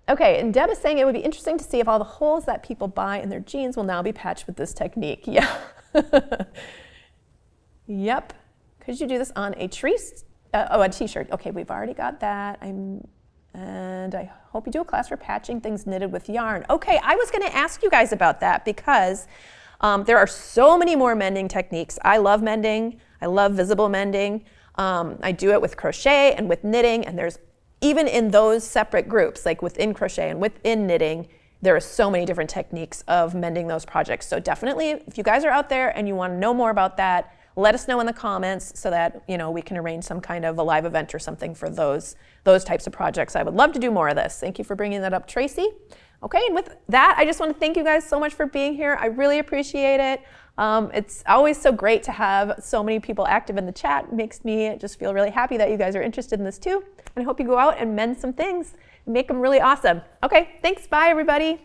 A: Okay, and Deb is saying it would be interesting to see if all the holes that people buy in their jeans will now be patched with this technique. Yeah. Yep. Could you do this on a a t-shirt? Okay, we've already got that. And I hope you do a class for patching things knitted with yarn. Okay, I was going to ask you guys about that because there are so many more mending techniques. I love mending. I love visible mending. I do it with crochet and with knitting, and there's even in those separate groups, like within crochet and within knitting, there are so many different techniques of mending those projects. So definitely, if you guys are out there and you want to know more about that, let us know in the comments so that, you know, we can arrange some kind of a live event or something for those types of projects. I would love to do more of this. Thank you for bringing that up, Tracy. Okay, and with that, I just want to thank you guys so much for being here. I really appreciate it. It's always so great to have so many people active in the chat. It makes me just feel really happy that you guys are interested in this too. And I hope you go out and mend some things and make them really awesome. Okay, thanks. Bye, everybody.